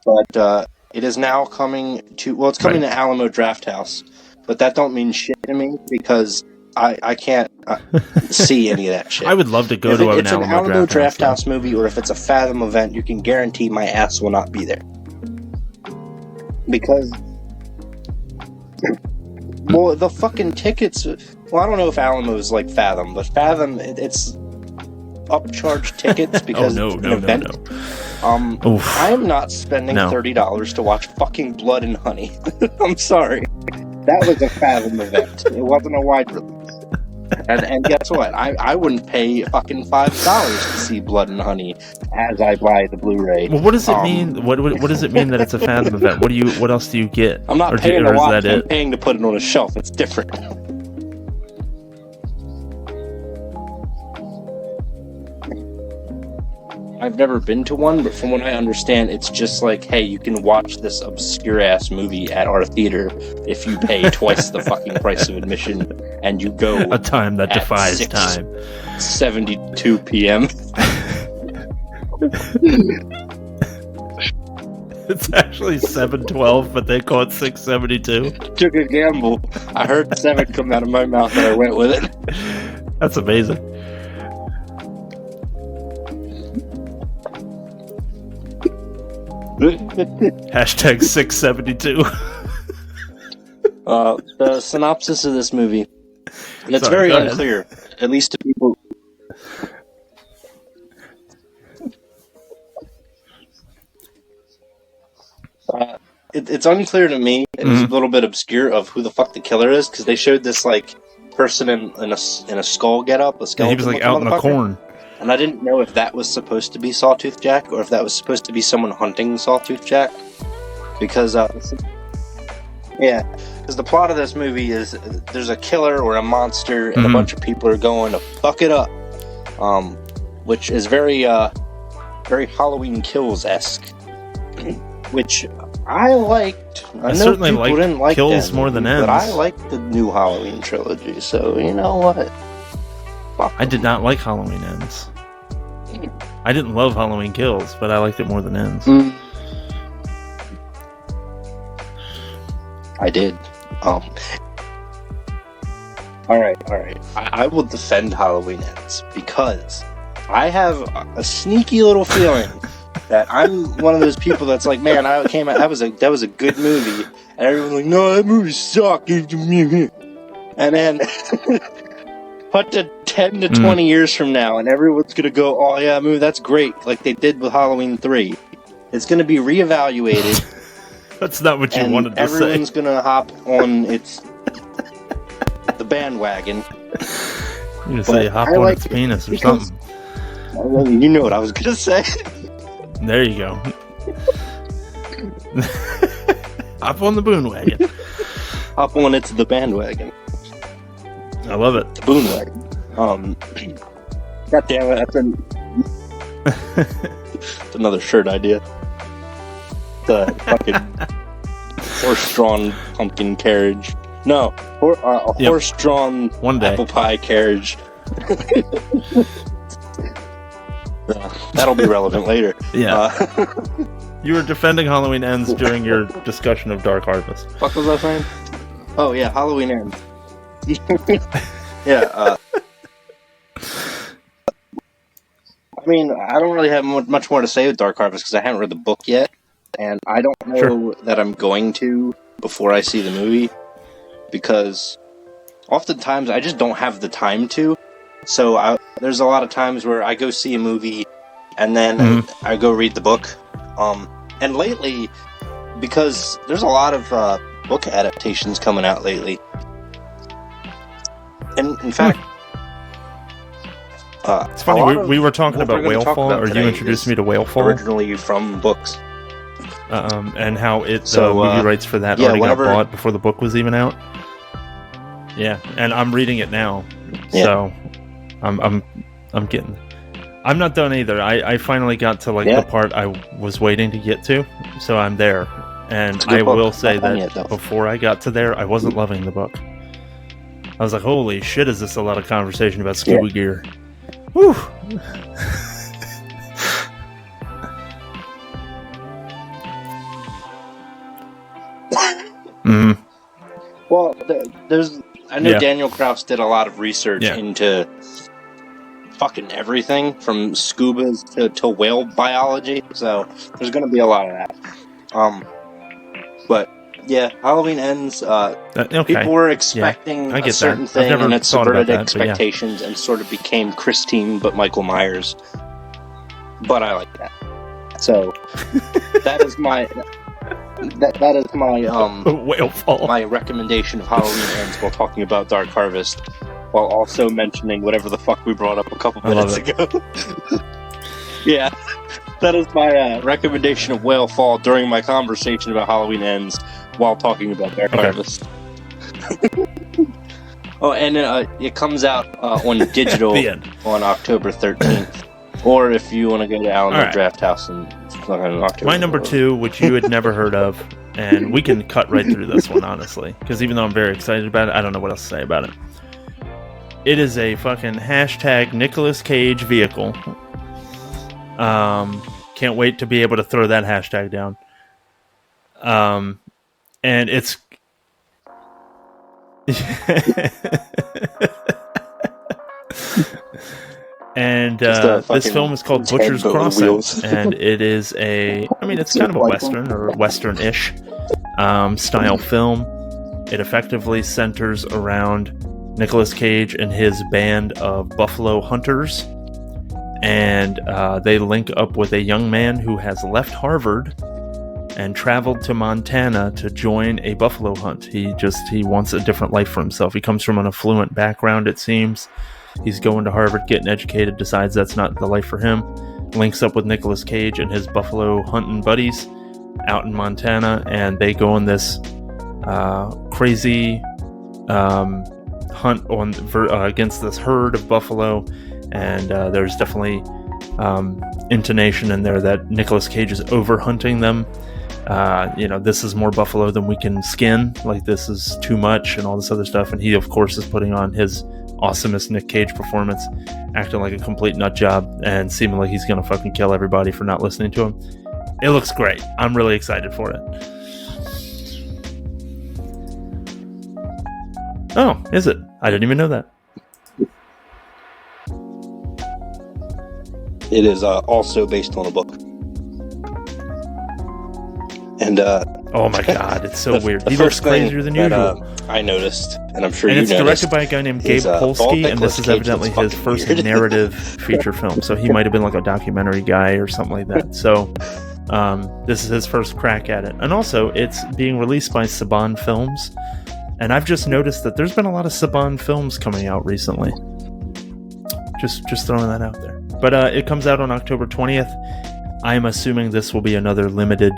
But it is now coming to... Well, it's coming to Alamo Drafthouse. But that don't mean shit to me because I can't see any of that shit. I would love to go to an Alamo Drafthouse movie, or if it's a Fathom event, you can guarantee my ass will not be there. Because... Well, the fucking tickets... Well, I don't know if Alamo is like Fathom, but Fathom, it's upcharge tickets because it's an event. I am not spending $30 to watch fucking Blood and Honey. I'm sorry. That was a Fathom event. It wasn't a wide release. And guess what? I wouldn't pay fucking $5 to see Blood and Honey as I buy the Blu-ray. Well, what does it mean? What does it mean that it's a Fathom event? What else do you get? I'm not paying to watch. I'm paying to put it on a shelf. It's different. I've never been to one, but from what I understand, it's just like, hey, you can watch this obscure-ass movie at our theater if you pay twice the fucking price of admission, and you go a time that defies time. 72 p.m. It's actually 7:12, but they call it 6:72. Took a gamble. I heard 7 come out of my mouth, and I went with it. That's amazing. Hashtag 672. The synopsis of this movie, and it's very unclear, at least to people. It's unclear to me. It's a little bit obscure of who the fuck the killer is, because they showed this like person in a skull getup, a skeleton. He was like out in the corn. and I didn't know if that was supposed to be Sawtooth Jack or if that was supposed to be someone hunting Sawtooth Jack. Because, because the plot of this movie is there's a killer or a monster, and a bunch of people are going to fuck it up, which is very Halloween Kills-esque, which I liked. I know certainly people like didn't like Kills that more movie, than Ends. but I liked the new Halloween trilogy, so you know what? I did not like Halloween Ends. I didn't love Halloween Kills, but I liked it more than Ends. I did. Alright. I will defend Halloween Ends because I have a sneaky little feeling that I'm one of those people that's like, man, that was a good movie, and everyone's like, no, that movie sucked. And then put to 10 to 20 years from now, and everyone's gonna go, oh yeah, movie, that's great, like they did with Halloween 3. It's gonna be reevaluated. That's not what you wanted to say. Everyone's gonna hop on the bandwagon. You're gonna say hop on its penis or something. You know what I was gonna say. There you go. Hop on the Boon wagon. Hop on it's the bandwagon. I love it. The Boon wagon. God damn it, that's another shirt idea. The fucking horse-drawn pumpkin carriage. No, a horse-drawn apple pie carriage. That'll be relevant later. Yeah. You were defending Halloween Ends during your discussion of Dark Harvest. What was I saying? Oh yeah, Halloween Ends. Yeah. I mean, I don't really have much more to say with Dark Harvest because I haven't read the book yet, and I don't know that I'm going to before I see the movie, because oftentimes I just don't have the time to. So there's a lot of times where I go see a movie and then I go read the book. And lately, because there's a lot of book adaptations coming out lately, and in fact, it's funny, we were talking about Whalefall, or you introduced me to Whalefall. Originally from books. And how the movie rights for that already got bought before the book was even out. Yeah, and I'm reading it now, so I'm getting. I'm not done either. I finally got to the part I was waiting to get to, so I'm there. And I will say that before I got to there, I wasn't loving the book. I was like, "Holy shit! Is this a lot of conversation about scuba gear?" Whew. Well, I know Daniel Krauss did a lot of research into fucking everything from scubas to whale biology, so there's going to be a lot of that. But yeah, Halloween Ends. People were expecting a certain thing, and it subverted expectations and sort of became Christine but Michael Myers. But I like that. So that is my Whalefall. My recommendation of Halloween Ends while talking about Dark Harvest, while also mentioning whatever the fuck we brought up a couple minutes ago. Yeah, that is my recommendation of Whalefall during my conversation about Halloween Ends while talking about Dark Harvest. Oh, and it comes out on digital on October 13th. Or if you want to go to Alamo Draft House and October. My number 2, which you had never heard of, and we can cut right through this one, honestly, because even though I'm very excited about it, I don't know what else to say about it. It is a fucking hashtag Nicolas Cage vehicle. Can't wait to be able to throw that hashtag down. And it's... And this film is called Butcher's Crossing, and it is it's kind of a Western, or Western-ish style film. It effectively centers around Nicolas Cage and his band of buffalo hunters, and they link up with a young man who has left Harvard and traveled to Montana to join a buffalo hunt. He wants a different life for himself. He comes from an affluent background, it seems. He's going to Harvard, getting educated, decides that's not the life for him. Links up with Nicolas Cage and his buffalo hunting buddies out in Montana, and they go on this crazy hunt against this herd of buffalo. And there's definitely intonation in there that Nicolas Cage is over hunting them. This is more buffalo than we can skin. Like, this is too much and all this other stuff. And he, of course, is putting on his awesomest Nick Cage performance, acting like a complete nut job and seeming like he's going to fucking kill everybody for not listening to him. It looks great. I'm really excited for it. Oh, is it? I didn't even know that. It is also based on a book. And oh my god, it's so weird. He looks crazier than usual. I noticed, and I'm sure you noticed. And it's directed by a guy named Gabe Polsky, and this is evidently his first narrative feature film. So he might have been like a documentary guy or something like that. So this is his first crack at it. And also, it's being released by Saban Films. And I've just noticed that there's been a lot of Saban films coming out recently. Just throwing that out there. But it comes out on October 20th. I'm assuming this will be another limited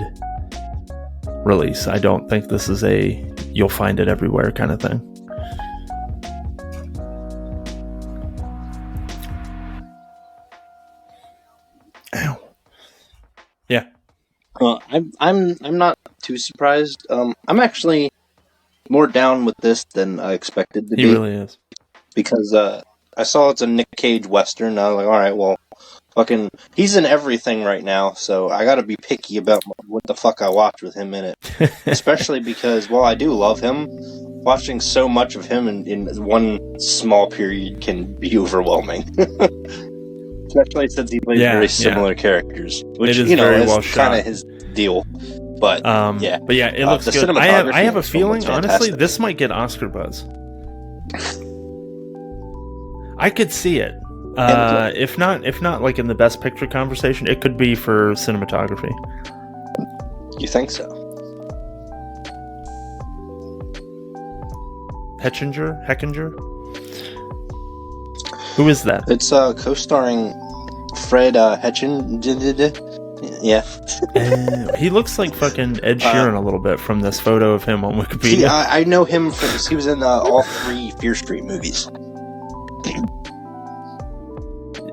release. I don't think this is a you'll find it everywhere kind of thing. Ow. Yeah. I'm not too surprised. I'm actually more down with this than I expected to be. He really is. Because I saw it's a Nick Cage Western, and I was like, alright, well, fucking, he's in everything right now, so I gotta be picky about what the fuck I watch with him in it. Especially because, while I do love him, watching so much of him in one small period can be overwhelming. Especially since he plays very similar characters. Which, is well kind of his deal. But, yeah. But yeah, it looks good. I have a feeling, honestly, this might get Oscar buzz. I could see it. If not like in the best picture conversation, it could be for cinematography. You think so? Heckinger? Who is that? It's co-starring Fred Hetchen. Yeah. He looks like fucking Ed Sheeran a little bit from this photo of him on Wikipedia. I know him from he was in all 3 Fear Street movies.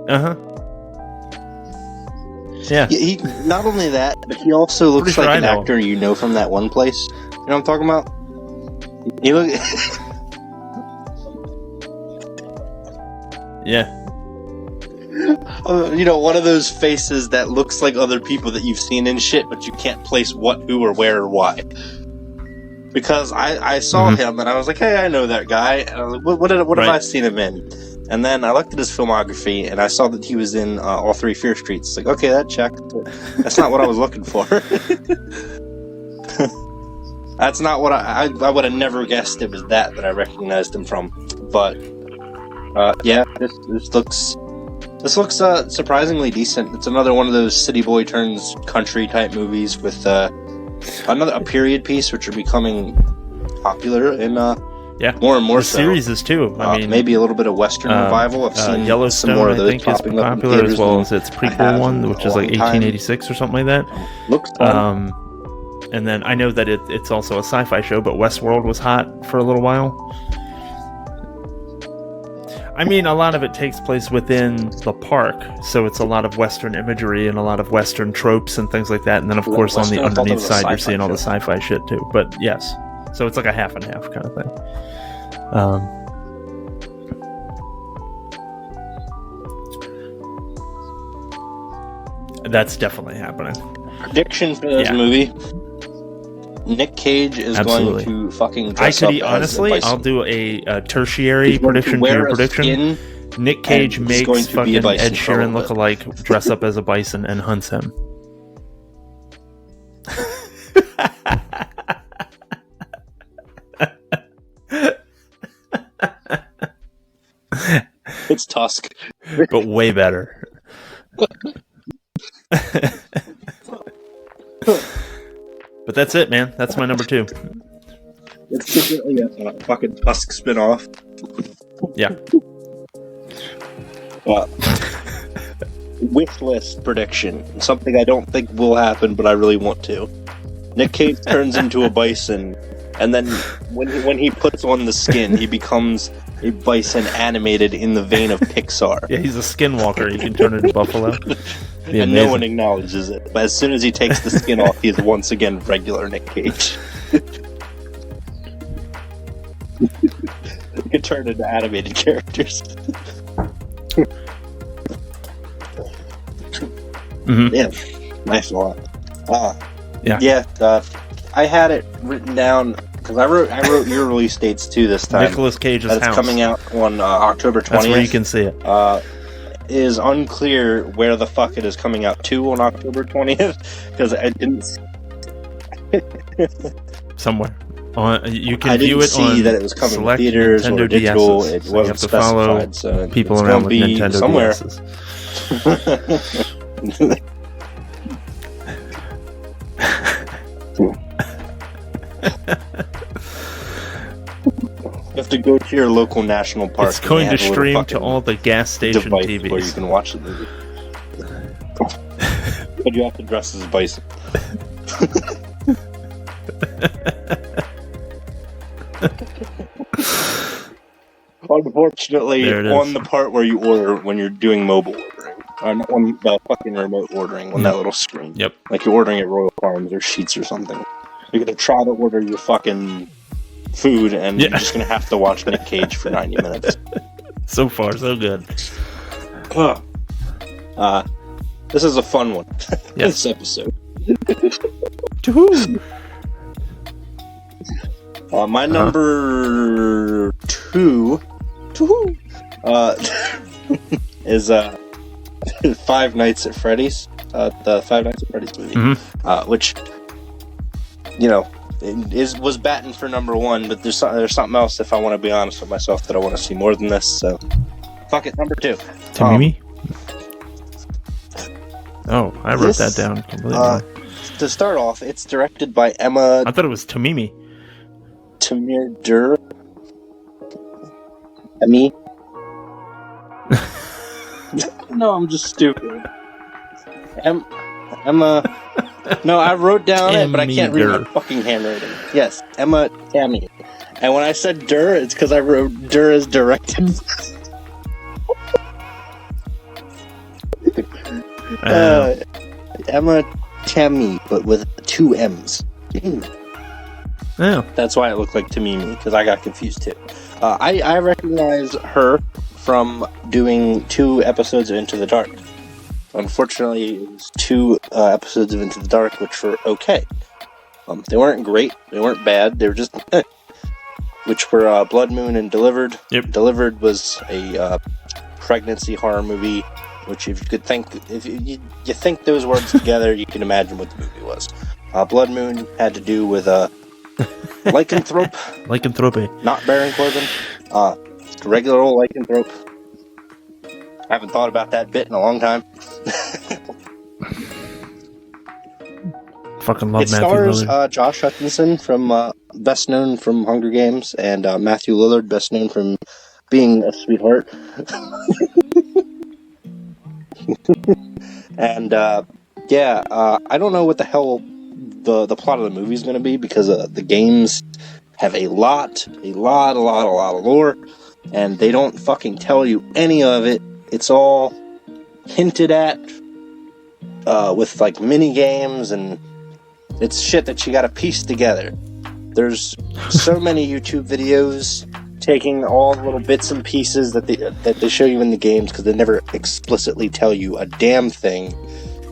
Uh-huh. Yeah. He not only that, but he also looks like an actor you know from that one place. You know what I'm talking about? He look. Yeah. One of those faces that looks like other people that you've seen in shit, but you can't place what, who, or where, or why. Because I saw him and I was like, hey, I know that guy. And I was like, what have I seen him in? And then I looked at his filmography and I saw that he was in all 3 Fear Streets. Like, okay, that checked. That's not what I was looking for. That's not what I would have never guessed it was that I recognized him from. But yeah, this looks surprisingly decent. It's another one of those city boy turns country type movies with a period piece, which are becoming popular in more and more. The series is too. I mean, maybe a little bit of Western revival. I've seen Yellowstone, some more of those I think, is popular, as well as its prequel one, which is like 1886 or something like that. Looks fun. And then I know that it's also a sci-fi show, but Westworld was hot for a little while. I mean, a lot of it takes place within the park, so it's a lot of Western imagery and a lot of Western tropes and things like that. And then, of course, on the underneath side, you're seeing all the sci-fi shit too. But yes, so it's like a half and half kind of thing. That's definitely happening. Prediction for this movie: Nick Cage is going to fucking dress up as a bison. I'll do a tertiary prediction to your prediction. Nick Cage makes fucking Ed Sheeran look alike, dress up as a bison, and hunts him. It's Tusk. But way better. But that's it, man. That's my number 2. It's secretly a fucking Tusk spinoff. Yeah. Wish list prediction. Something I don't think will happen, but I really want to. Nick Cage turns into a bison, and then when he puts on the skin, he becomes a bison animated in the vein of Pixar. Yeah, he's a skinwalker. He can turn into buffalo. And no one acknowledges it. But as soon as he takes the skin off, he is once again regular Nick Cage. He can turn into animated characters. Mm-hmm. Yeah, nice a lot. Yeah. I had it written down because I wrote your release dates too this time. Nicolas Cage's That's house. coming out on October 20th. That's where you can see it. It is unclear where the fuck it is coming out to on October 20th because I didn't. Somewhere. You can I view didn't it see on that it was coming to select theaters Nintendo or digital. DSs. It So you wasn't have to follow specified, so people it's around gonna with be Nintendo somewhere. DSs. You have to go to your local national park. It's going to and they have a little stream to fucking all the gas station device TVs. where you can watch the movie. But you have to dress as a bison. Unfortunately, on the part where you order when you're doing mobile ordering, on the fucking remote ordering, on that little screen. Yep. Like you're ordering at Royal Farms or Sheetz or something. You're gonna try to order your fucking food, and you're just gonna have to watch Nick Cage for 90 minutes. So far, so good. This is a fun one. Yes. This episode. My number two is Five Nights at Freddy's. The Five Nights at Freddy's movie, which was batting for number one. But there's something else. If I want to be honest with myself, that I want to see more than this. So, fuck it. Number two. Tamimi? Oh, I wrote that down completely. To start off, it's directed by Emma. I thought it was Tamimi. Tamir Dur. Emmy. No, I'm just stupid. Emma. No, I wrote down it, but I can't read my fucking handwriting. Yes, Emma Tammy. And when I said Dur, it's because I wrote Dur as directed. Emma Tammy, but with two M's. Yeah. That's why it looked like Tamimi, because I got confused too. I recognize her from doing 2 episodes of Into the Dark. Unfortunately, it was 2 episodes of Into the Dark, which were okay. They weren't great, they weren't bad, they were just which were Blood Moon and Delivered. Yep. Delivered was a pregnancy horror movie, which if you think those words together, you can imagine what the movie was. Blood Moon had to do with lycanthrope. Lycanthropy. Not Baron Corbin. Regular old lycanthrope. I haven't thought about that bit in a long time. Fucking love it Matthew stars Lillard. Josh Hutcherson, from best known from Hunger Games, and Matthew Lillard, best known from being a sweetheart. And I don't know what the hell the plot of the movie is going to be, because the games have a lot of lore, and they don't fucking tell you any of it. It's all hinted at with like mini games, and it's shit that you got to piece together. There's so many YouTube videos taking all the little bits and pieces that they show you in the games, because they never explicitly tell you a damn thing,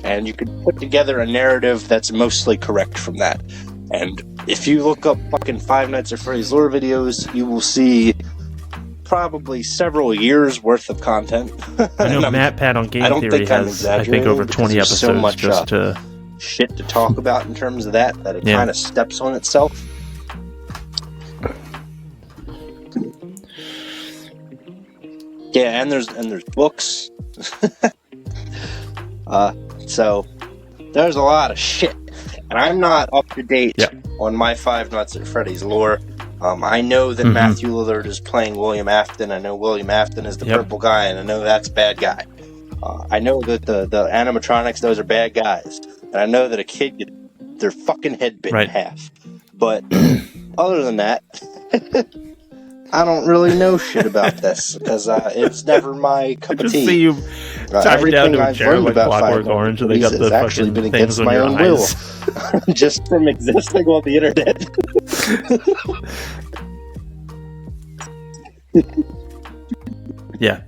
and you can put together a narrative that's mostly correct from that. And if you look up fucking Five Nights at Freddy's lore videos, you will see probably several years worth of content. I know Matt Pat on Game Theory has, I think, over 20 episodes so much, just to shit to talk about in terms of that it kind of steps on itself. Yeah, and there's books. So there's a lot of shit, and I'm not up to date on my Five Nights at Freddy's lore. I know that Matthew Lillard is playing William Afton. I know William Afton is the purple guy, and I know that's bad guy. I know that the animatronics, those are bad guys. And I know that a kid gets their fucking head bit in half. But other than that, I don't really know shit about this, because it's never my cup of tea. See you everything I've learned about Clockwork Orange, and they got the actually been against my own will, just from existing on the internet. Yeah.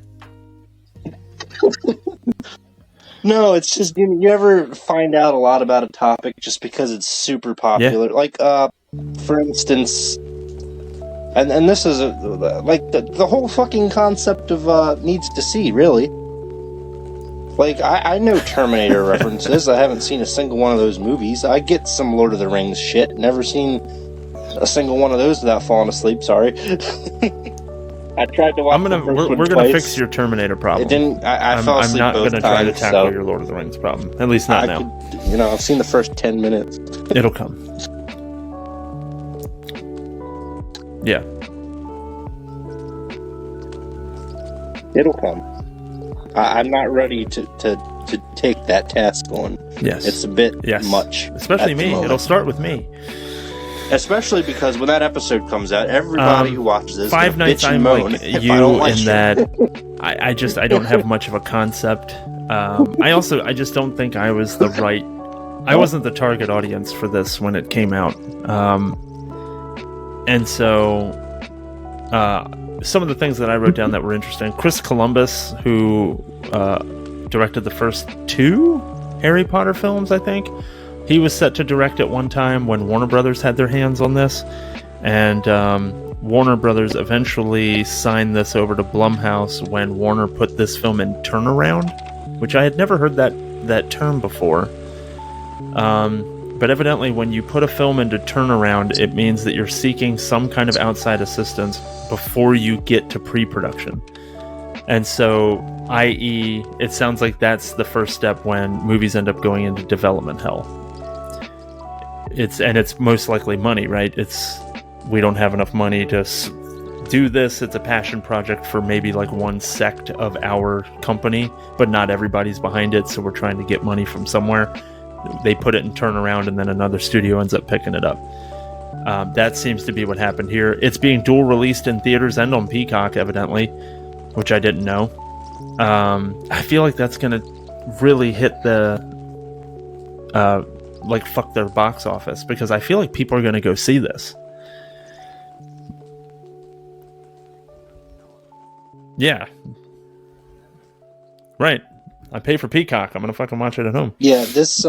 No, it's just, you ever find out a lot about a topic just because it's super popular? Yeah. Like, for instance, and this is like the whole fucking concept of needs to see, really. Like, I know Terminator references. I haven't seen a single one of those movies. I get some Lord of the Rings shit. Never seen a single one of those without falling asleep. Sorry. I tried to watch. We're gonna fix your Terminator problem. It didn't. I fell asleep. I'm not both gonna times, try to tackle your Lord of the Rings problem. At least not now. I've seen the first 10 minutes. It'll come. Yeah. It'll come. I'm not ready to take that task on. Yes. It's a bit much. Especially me. It'll start with me. Especially because when that episode comes out, everybody who watches this Five Nights, I'm like you in that I don't have much of a concept. I just don't think I was I wasn't the target audience for this when it came out. And so some of the things that I wrote down that were interesting, Chris Columbus, who directed the first 2 Harry Potter films, I think, he was set to direct at one time when Warner Brothers had their hands on this, and Warner Brothers eventually signed this over to Blumhouse when Warner put this film in turnaround, which I had never heard that term before. But evidently when you put a film into turnaround, it means that you're seeking some kind of outside assistance before you get to pre-production. And so, i.e., it sounds like that's the first step when movies end up going into development hell. It's most likely money, right? We don't have enough money to do this. It's a passion project for maybe like one sect of our company, but not everybody's behind it, so we're trying to get money from somewhere. They put it in turnaround, and then another studio ends up picking it up. That seems to be what happened here. It's being dual released in theaters and on Peacock, evidently, which I didn't know. I feel like that's going to really hit fuck their box office, because I feel like people are going to go see this. Yeah. Right. I pay for Peacock. I'm going to fucking watch it at home. Yeah, this,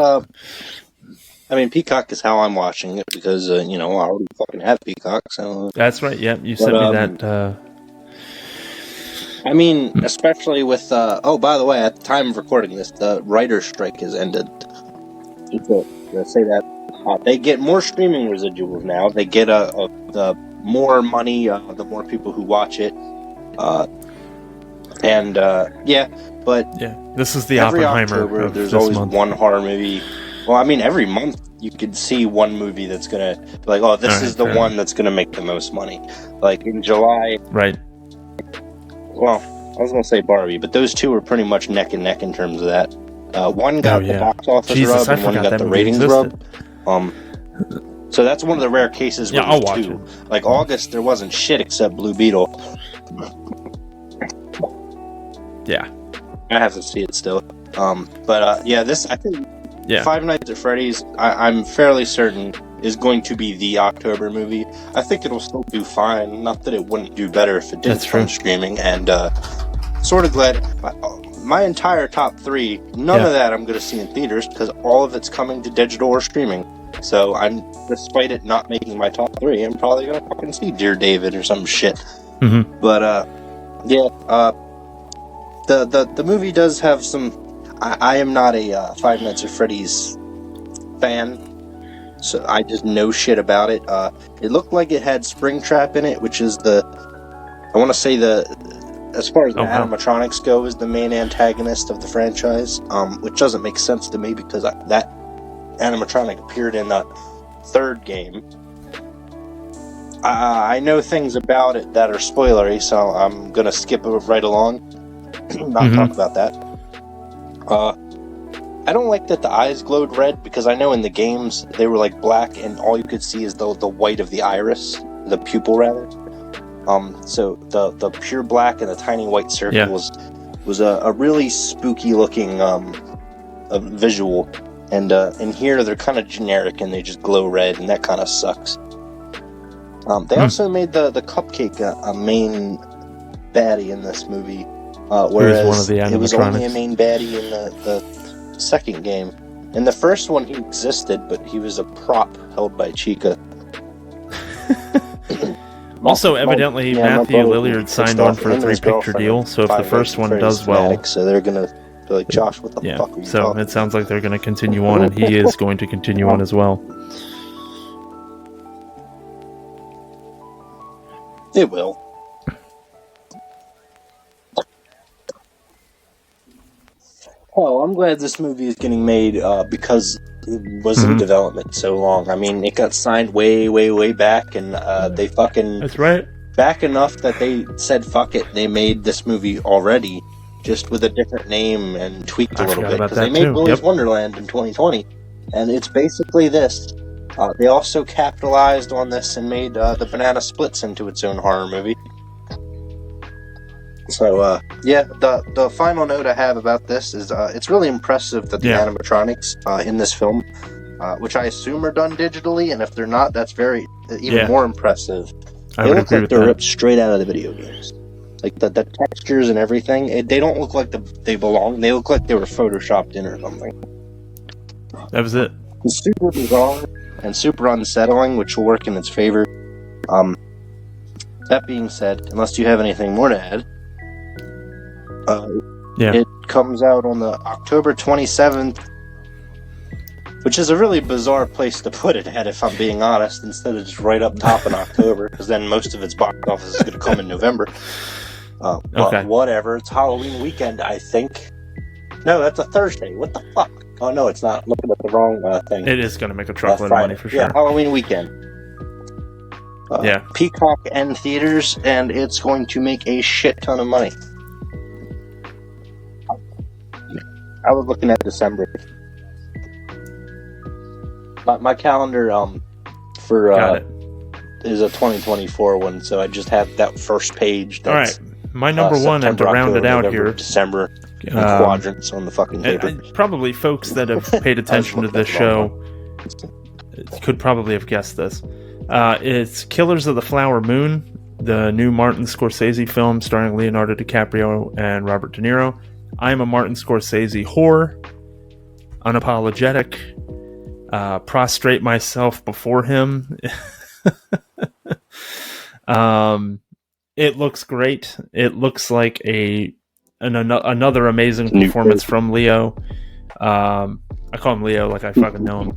Peacock is how I'm watching it, because, I already fucking have Peacock, so... That's right, yeah, you sent me that, especially with, by the way, at the time of recording this, the writer's strike has ended. To say that. They get more streaming residuals now. They get the more money, the more people who watch it. But this is the every Oppenheimer October, of there's this always month. one horror movie. Well, every month you could see one movie that's gonna be like, oh, this is the one that's gonna make the most money. Like in July, right? Well, I was gonna say Barbie, but those two were pretty much neck and neck in terms of that. One got the box office rub, and one got the ratings rub. So that's one of the rare cases where I'll watch it. Like August, there wasn't shit except Blue Beetle. Yeah, I have to see it still. This, I think, Five Nights at Freddy's, I'm fairly certain, is going to be the October movie. I think it'll still do fine. Not that it wouldn't do better if it did come streaming. And sort of glad. My entire top 3, none of that I'm going to see in theaters, because all of it's coming to digital or streaming. So despite it not making my top 3, I'm probably going to fucking see Dear David or some shit. Mm-hmm. But the movie does have some. I am not a Five Nights at Freddy's fan, so I just know shit about it. It looked like it had Springtrap in it, which is as far as the animatronics go, is the main antagonist of the franchise, which doesn't make sense to me, because that animatronic appeared in the third game. I know things about it that are spoilery, so I'm gonna skip it right along. Not talk about that. I don't like that the eyes glowed red, because I know in the games they were like black and all you could see is the white of the iris, the pupil rather. So the pure black and the tiny white circle was a really spooky looking visual, and in here they're kind of generic and they just glow red, and that kind of sucks. They also made the cupcake a main baddie in this movie, whereas it was only a main baddie in the second game. In the first one, he existed, but he was a prop held by Chica. Also, evidently, Matthew Lillard signed on for a 3-picture deal, so if the first one does well... So they're going to be like, Josh, what the fuck are you talking? It sounds like they're going to continue on, and he is going to continue on as well. It will. Well, I'm glad this movie is getting made because it was in development so long. I mean, it got signed way, way, way back, and they fucking... That's right. Back enough that they said, fuck it, they made this movie already, just with a different name and tweaked a little bit. Because they made Willy's Wonderland in 2020, and it's basically this. They also capitalized on this and made the Banana Splits into its own horror movie. So, the final note I have about this is it's really impressive that the animatronics in this film, which I assume are done digitally, and if they're not, that's even more impressive. They look like they're ripped straight out of the video games. Like, the textures and everything, they don't look like they belong. They look like they were photoshopped in or something. That was it. It's super bizarre and super unsettling, which will work in its favor. That being said, unless you have anything more to add, it comes out on the October 27th, which is a really bizarre place to put it at, if I'm being honest, instead of just right up top in October, because then most of its box office is going to come in November. But whatever, it's Halloween weekend, I think. No, that's a Thursday. What the fuck? Oh, no, it's not. Looking at the wrong thing. It is going to make a truckload of money for sure. Yeah, Halloween weekend. Peacock and theaters, and it's going to make a shit ton of money. I was looking at December. My calendar for is a 2024 one, so I just have that first page. That's, all right, my number one, and to round it out November, here, December quadrants on the fucking paper. Probably folks that have paid attention to this show could probably have guessed this. It's Killers of the Flower Moon, the new Martin Scorsese film starring Leonardo DiCaprio and Robert De Niro. I'm a Martin Scorsese whore, unapologetic, prostrate myself before him. It looks great. It looks like another amazing performance from Leo. I call him Leo like I fucking know him.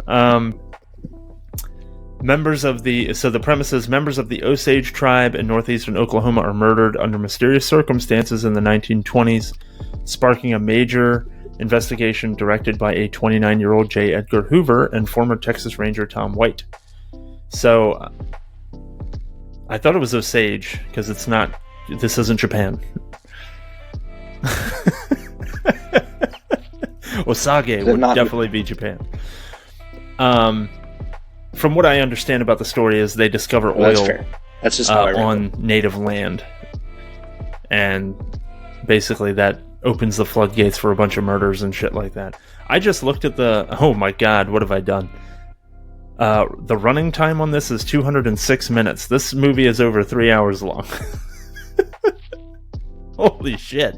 The premise is members of the Osage tribe in northeastern Oklahoma are murdered under mysterious circumstances in the 1920s, sparking a major investigation directed by a 29-year-old J. Edgar Hoover and former Texas Ranger Tom White. So, I thought it was Osage, because it's not... This isn't Japan. Osage would definitely be Japan. From what I understand about the story is they discover oil That's just on native land. And basically that opens the floodgates for a bunch of murders and shit like that. I just looked at oh my god, what have I done? The running time on this is 206 minutes. This movie is over 3 hours long. Holy shit.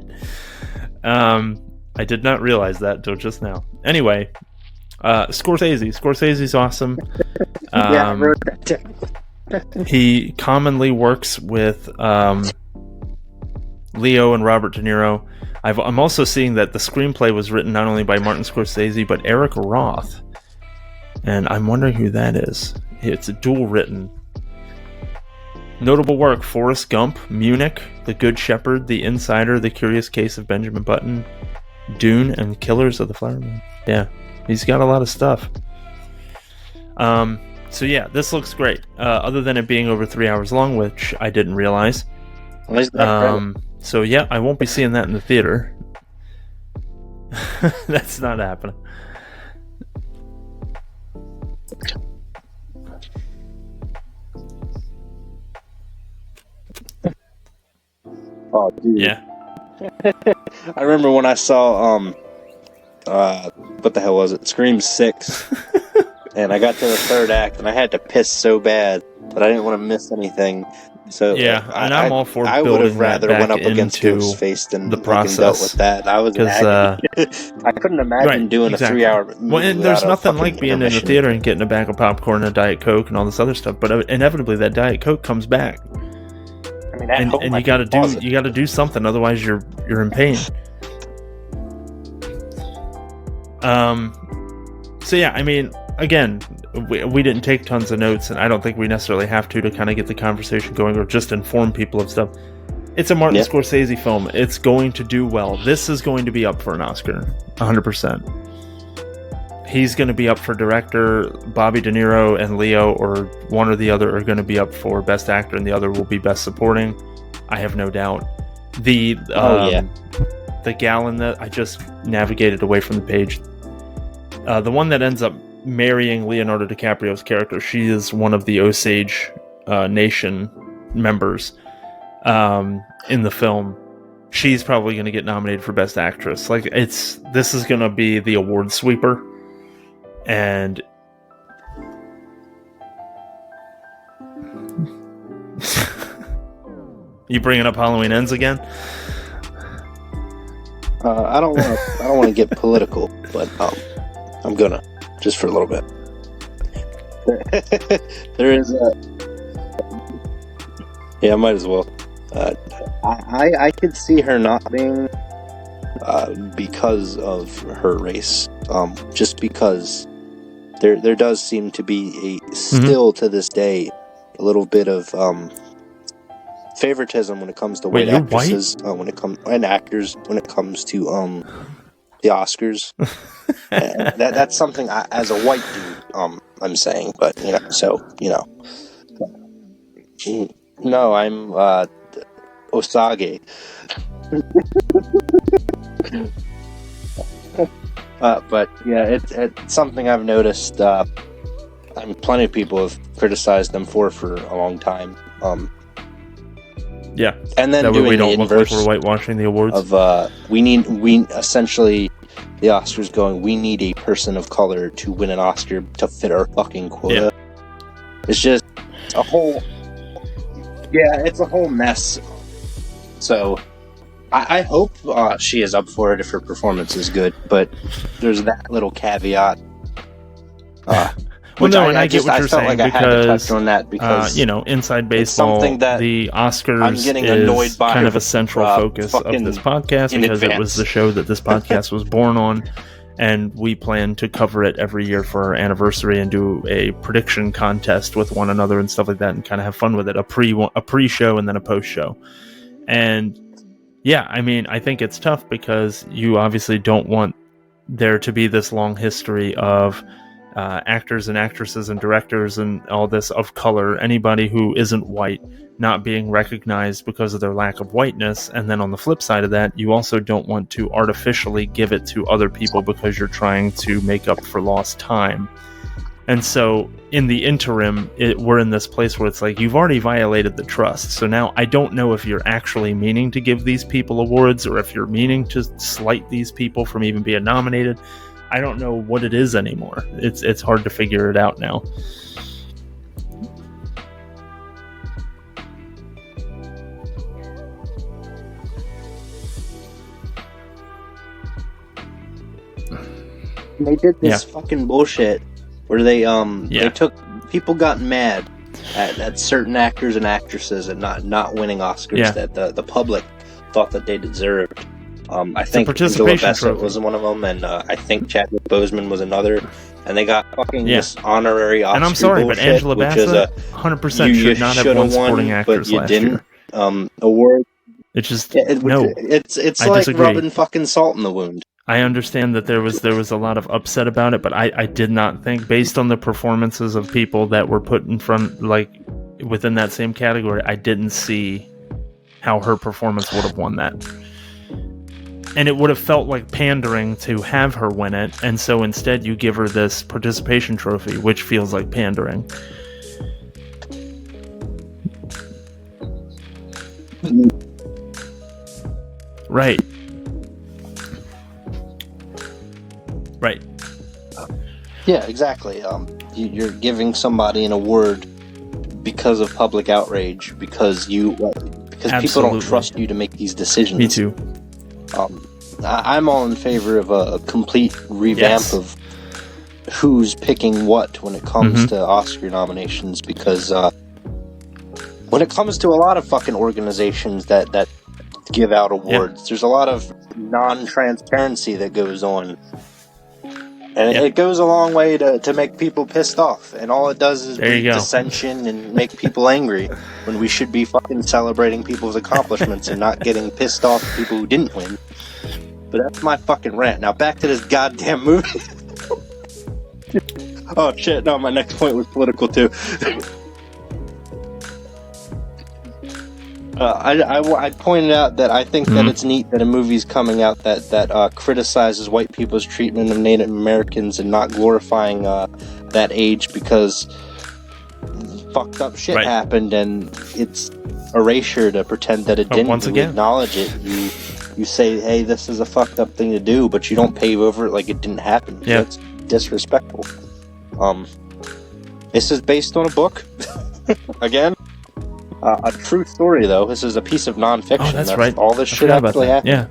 I did not realize that until just now. Anyway, Scorsese's awesome. He commonly works with Leo and Robert De Niro. I'm also seeing that the screenplay was written not only by Martin Scorsese, but Eric Roth. And I'm wondering who that is. It's a dual written. Notable work: Forrest Gump, Munich, The Good Shepherd, The Insider, The Curious Case of Benjamin Button, Dune, and Killers of the Flower Moon. Yeah, he's got a lot of stuff. So yeah, this looks great. Other than it being over 3 hours long, which I didn't realize. So yeah, I won't be seeing that in the theater. That's not happening. Oh, dude. Yeah. I remember when I saw what the hell was it? Scream 6. And I got to the third act and I had to piss so bad, but I didn't want to miss anything. So yeah, and I'm all for I would have rather went up against Ghostface than the process. Dealt with that. I was I couldn't imagine doing a 3 hour movie. Well, and there's nothing like being in the theater and getting a bag of popcorn and a Diet Coke and all this other stuff. But inevitably, that Diet Coke comes back. I mean, and you got to do something, otherwise you're in pain. So yeah, I mean, again, we didn't take tons of notes, and I don't think we necessarily have to kind of get the conversation going or just inform people of stuff. It's a Martin Scorsese film. It's going to do well. This is going to be up for an Oscar, 100%. He's going to be up for director. Bobby De Niro and Leo, or one or the other, are going to be up for best actor, and the other will be best supporting. I have no doubt. The gallon that I just navigated away from the page. The one that ends up marrying Leonardo DiCaprio's character, she is one of the Osage Nation members in the film. She's probably going to get nominated for Best Actress. This is going to be the award sweeper, and you bringing up Halloween Ends again? I don't want to get political, but I'm gonna, just for a little bit. There is I might as well. I could see her not being because of her race. Just because there does seem to be still to this day a little bit of favoritism when it comes to white actresses, and actors when it comes to the Oscars. That's something as a white dude, I'm saying, but no, I'm Osage. But yeah, it's something I've noticed. Plenty of people have criticized them for a long time. Yeah, and then we don't look like we're whitewashing the awards. We essentially, the Oscars going, we need a person of color to win an Oscar to fit our fucking quota. Yeah. It's just a whole mess. So I hope she is up for it if her performance is good, but there's that little caveat. I get what you're saying, like because I had to touch on that because inside baseball, the Oscars is kind of a central focus of this podcast because it was the show that this podcast was born on, and we plan to cover it every year for our anniversary and do a prediction contest with one another and stuff like that, and kind of have fun with it. A pre-show and then a post-show, and yeah, I mean, I think it's tough because you obviously don't want there to be this long history of actors and actresses and directors and all this of color, anybody who isn't white, not being recognized because of their lack of whiteness. And then on the flip side of that, you also don't want to artificially give it to other people because you're trying to make up for lost time. And so in the interim, we're in this place where it's like, you've already violated the trust. So now I don't know if you're actually meaning to give these people awards or if you're meaning to slight these people from even being nominated. I don't know what it is anymore. It's hard to figure it out now. They did this fucking bullshit where they took, people got mad at certain actors and actresses and not winning Oscars that the public thought that they deserved. I think Angela Bassett was one of them, and I think Chadwick Boseman was another, and they got fucking this honorary Oscar. And I'm sorry, bullshit, but Angela Bassett 100% should not have won supporting actress last year. Award. It's just it's I like disagree. rubbing fucking salt in the wound. I understand that there was a lot of upset about it, but I did not think, based on the performances of people that were put in front, like within that same category, I didn't see how her performance would have won that. And it would have felt like pandering to have her win it, and so instead you give her this participation trophy, which feels like pandering. Right. Right. Yeah, exactly. You're giving somebody an award because of public outrage, because people don't trust you to make these decisions. Me too. I'm all in favor of a complete revamp of who's picking what when it comes to Oscar nominations, because when it comes to a lot of fucking organizations that give out awards, there's a lot of non-transparency that goes on. And it goes a long way to make people pissed off. And all it does is breed dissension and make people angry, when we should be fucking celebrating people's accomplishments and not getting pissed off at people who didn't win. But that's my fucking rant. Now back to this goddamn movie. Oh shit, no, my next point was political too. I pointed out that I think that it's neat that a movie's coming out that criticizes white people's treatment of Native Americans and not glorifying that age, because fucked up shit happened, and it's erasure to pretend that it didn't. Once again, acknowledge it. You say, hey, this is a fucked up thing to do, but you don't pave over it like it didn't happen. Yeah. That's disrespectful. This is based on a book. Again. A true story, though. This is a piece of nonfiction. Oh, that's right. All this shit actually happened. Yeah.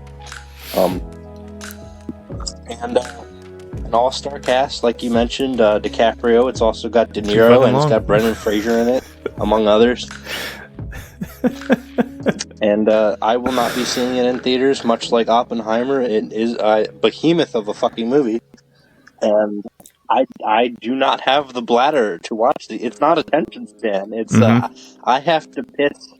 And an all-star cast, like you mentioned, DiCaprio. It's also got De Niro, and it's got Brendan Fraser in it, among others. And I will not be seeing it in theaters, much like Oppenheimer. It is a behemoth of a fucking movie. And I do not have the bladder to watch it's not attention span. It's I have to piss.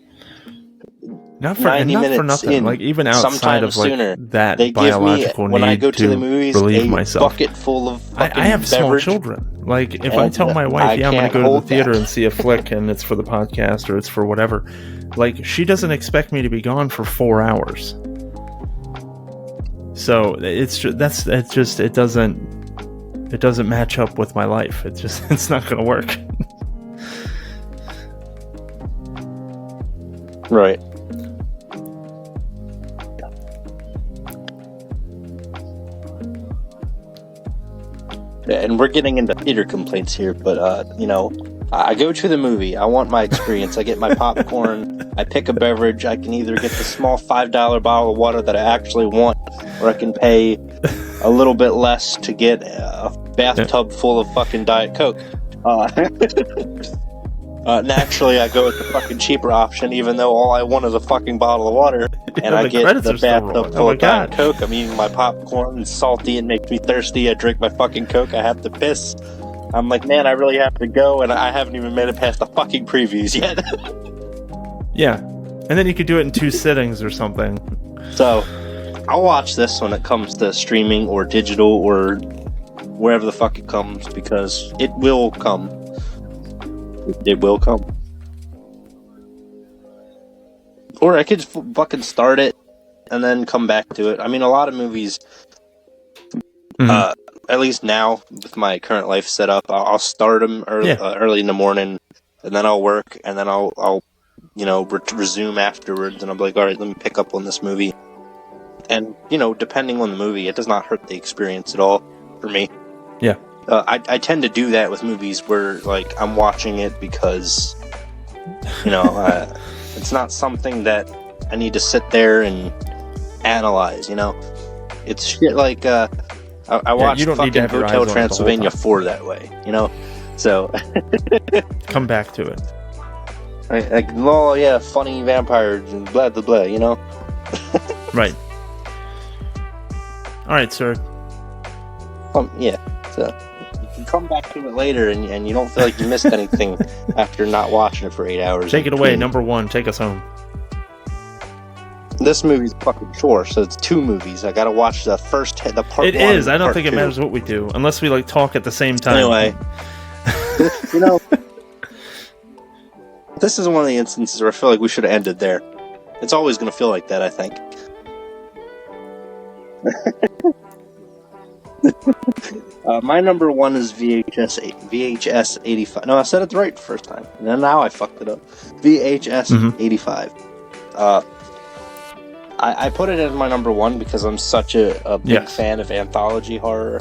Not for nothing. In, like even outside of like sooner. that they biological give me, when I go to the movies, believe a myself. bucket full of fucking I have beverage. Small children. Like if I tell my wife, I'm going to go to the theater and see a flick, and it's for the podcast or it's for whatever, like she doesn't expect me to be gone for 4 hours. So it doesn't match up with my life. It's not going to work. Right. And we're getting into theater complaints here, but I go to the movie. I want my experience. I get my popcorn. I pick a beverage. I can either get the small $5 bottle of water that I actually want, or I can pay a little bit less to get a bathtub full of fucking Diet Coke. Naturally, I go with the fucking cheaper option, even though all I want is a fucking bottle of water, and I get the bathtub full of Diet Coke. I'm eating my popcorn. It's salty. It makes me thirsty. I drink my fucking Coke. I have to piss. I'm like, man, I really have to go, and I haven't even made it past the fucking previews yet. Yeah. And then you could do it in 2 sittings or something. So, I'll watch this when it comes to streaming or digital or wherever the fuck it comes, because it will come. It will come. Or I could fucking start it and then come back to it. I mean, a lot of movies, at least now with my current life set up, I'll start them early in the morning, and then I'll work, and then I'll resume afterwards, and I'm like, all right, let me pick up on this movie. And, depending on the movie, it does not hurt the experience at all for me. Yeah. I tend to do that with movies where, like, I'm watching it because, it's not something that I need to sit there and analyze, It's shit like, I watched fucking Hotel Transylvania 4 that way, So... Come back to it. Funny vampires and blah, blah, blah, Right. Alright, sir. So you can come back to it later, and you don't feel like you missed anything after not watching it for 8 hours. Take it away, number 1. Take us home. This movie's a fucking chore, so it's 2 movies. I gotta watch the part It 1. is. I don't part think it 2. matters what we do, unless we like talk at the same time. Anyway, you know, this is one of the instances where I feel like we should have ended there. It's always gonna feel like that, I think. My number 1 is VHS 85. No, I said it right the first time. And then now I fucked it up. VHS 85. I put it as my number 1 because I'm such a big fan of anthology horror.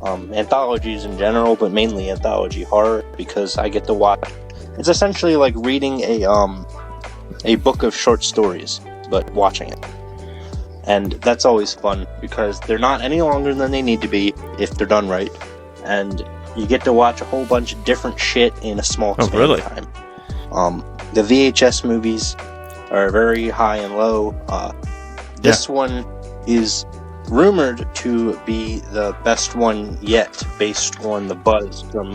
Anthologies in general, but mainly anthology horror, because I get to watch. It's essentially like reading a book of short stories, but watching it. And that's always fun, because they're not any longer than they need to be if they're done right. And you get to watch a whole bunch of different shit in a small span of time. The VHS movies are very high and low. This one is rumored to be the best one yet, based on the buzz from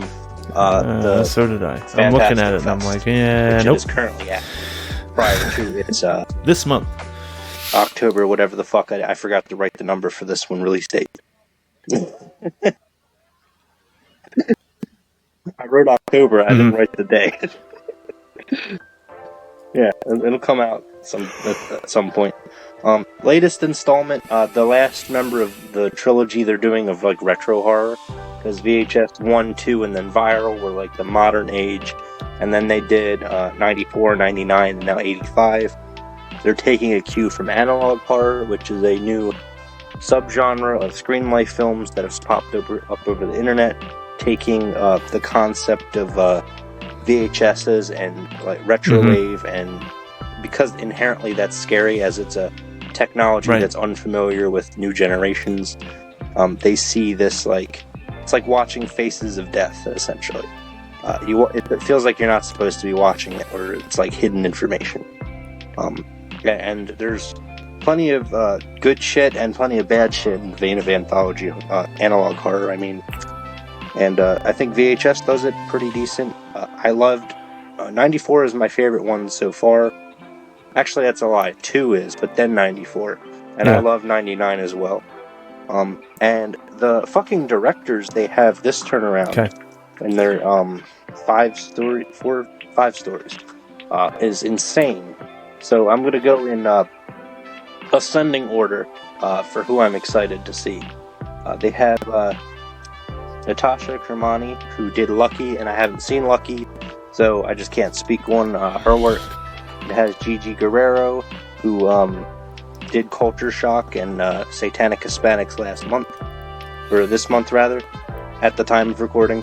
so did I. I'm looking at it and I'm like, which nope. It is currently at prior to its this month, October, whatever the fuck. I forgot to write the number for this one release date. I wrote October. I didn't write the day. Yeah, it'll come out at some point. Latest installment, the last member of the trilogy they're doing of like retro horror, because VHS 1, 2, and then Viral were like the modern age, and then they did 94, 99, and now 85. They're taking a cue from analog horror, which is a new subgenre of screen life films that has popped up over the internet, taking the concept of VHSs and like retrowave, and because inherently that's scary, as it's a technology that's unfamiliar with new generations. They see this like it's like watching Faces of Death, essentially. It feels like you're not supposed to be watching it, or it's like hidden information. And there's plenty of good shit and plenty of bad shit in the vein of anthology, analog horror, I mean. And I think VHS does it pretty decent. I loved 94 is my favorite one so far. Actually, that's a lie. 2 is, but then 94. And I love 99 as well. And the fucking directors they have this turnaround, and they're 5 stories, is insane. So I'm going to go in ascending order for who I'm excited to see. They have Natasha Kermani, who did Lucky, and I haven't seen Lucky, so I just can't speak on her work. It has Gigi Guerrero, who did Culture Shock and Satanic Hispanics this month rather, at the time of recording.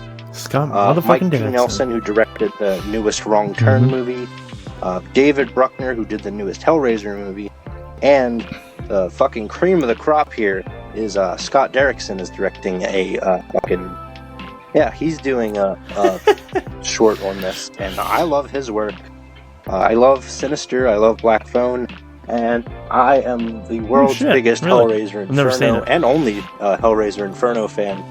Mike P. Nelson, who directed the newest Wrong Turn movie. David Bruckner, who did the newest Hellraiser movie. And the fucking cream of the crop here is Scott Derrickson is directing a he's doing a short on this, and I love his work. I love Sinister, I love Black Phone, and I am the world's biggest Hellraiser Inferno and only Hellraiser Inferno fan.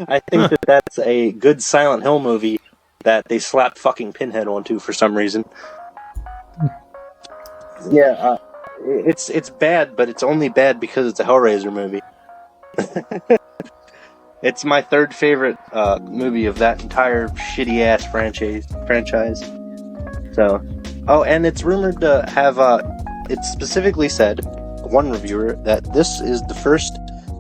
I think that's a good Silent Hill movie that they slapped fucking Pinhead onto for some reason. Yeah, it's bad, but it's only bad because it's a Hellraiser movie. It's my third favorite movie of that entire shitty ass franchise. So, and it's rumored to have. It specifically said, one reviewer, that this is the first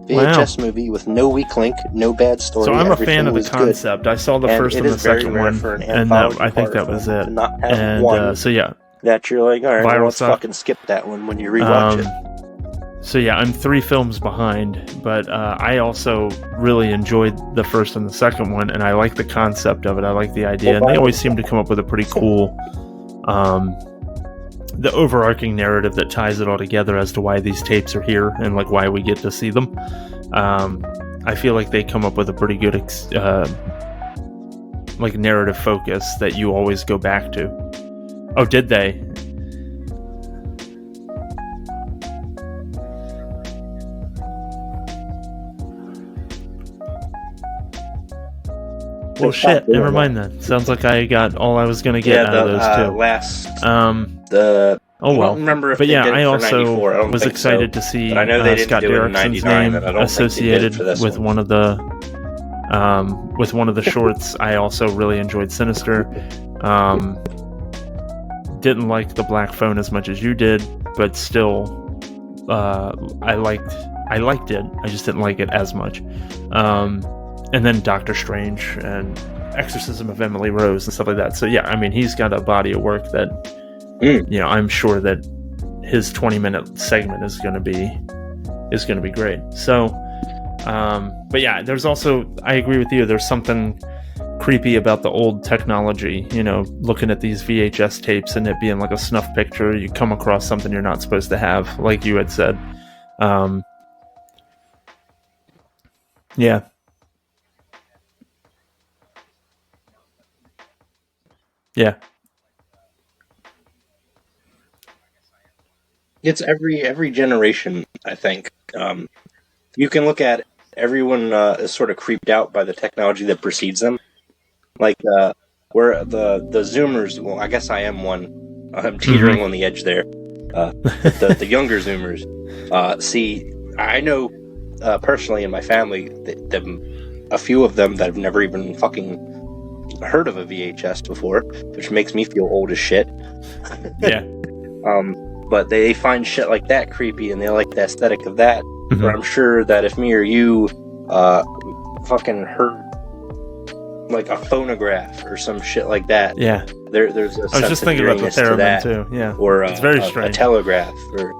VHS movie with no weak link, no bad story. So I'm a fan of the concept. I saw the first and the second one, and I think that was it. And so yeah. That you're like, alright, well, let's fucking skip that one when you rewatch it. So yeah, I'm 3 films behind, but I also really enjoyed the first and the second one, and I like the concept of it. I like the idea, and they always seem to come up with a pretty cool, the overarching narrative that ties it all together as to why these tapes are here and like why we get to see them. I feel like they come up with a pretty good like narrative focus that you always go back to. Oh, did they? Well, shit. Never mind then. Sounds like I got all I was gonna get out of those two. Oh well. I don't remember if but they yeah, did it I for also 94. I don't was think excited so. to see But I know they didn't Scott do it in Derrickson's 99, name and I don't think they did it associated for this with one. with one of the shorts. I also really enjoyed Sinister. Didn't like the Black Phone as much as you did, but still, I liked it. I just didn't like it as much. And then Doctor Strange and Exorcism of Emily Rose and stuff like that. So yeah, I mean, he's got a body of work that I'm sure that his 20-minute segment is going to be great. So, but yeah, there's also, I agree with you. There's something creepy about the old technology, looking at these VHS tapes and it being like a snuff picture. You come across something you're not supposed to have, like you had said. Yeah. Yeah. It's every generation, I think. You can look at everyone is sort of creeped out by the technology that precedes them. Like where the Zoomers. Well, I guess I am one. I'm teetering on the edge there. The younger Zoomers. See, I know personally in my family, a few of them that have never even fucking heard of a VHS before, which makes me feel old as shit. Yeah. But they find shit like that creepy, and they like the aesthetic of that. Where I'm sure that if me or you fucking heard like a phonograph or some shit like that, yeah, there's a sense I was just thinking about the to theremin that, too. Yeah, or it's very strange. A telegraph, or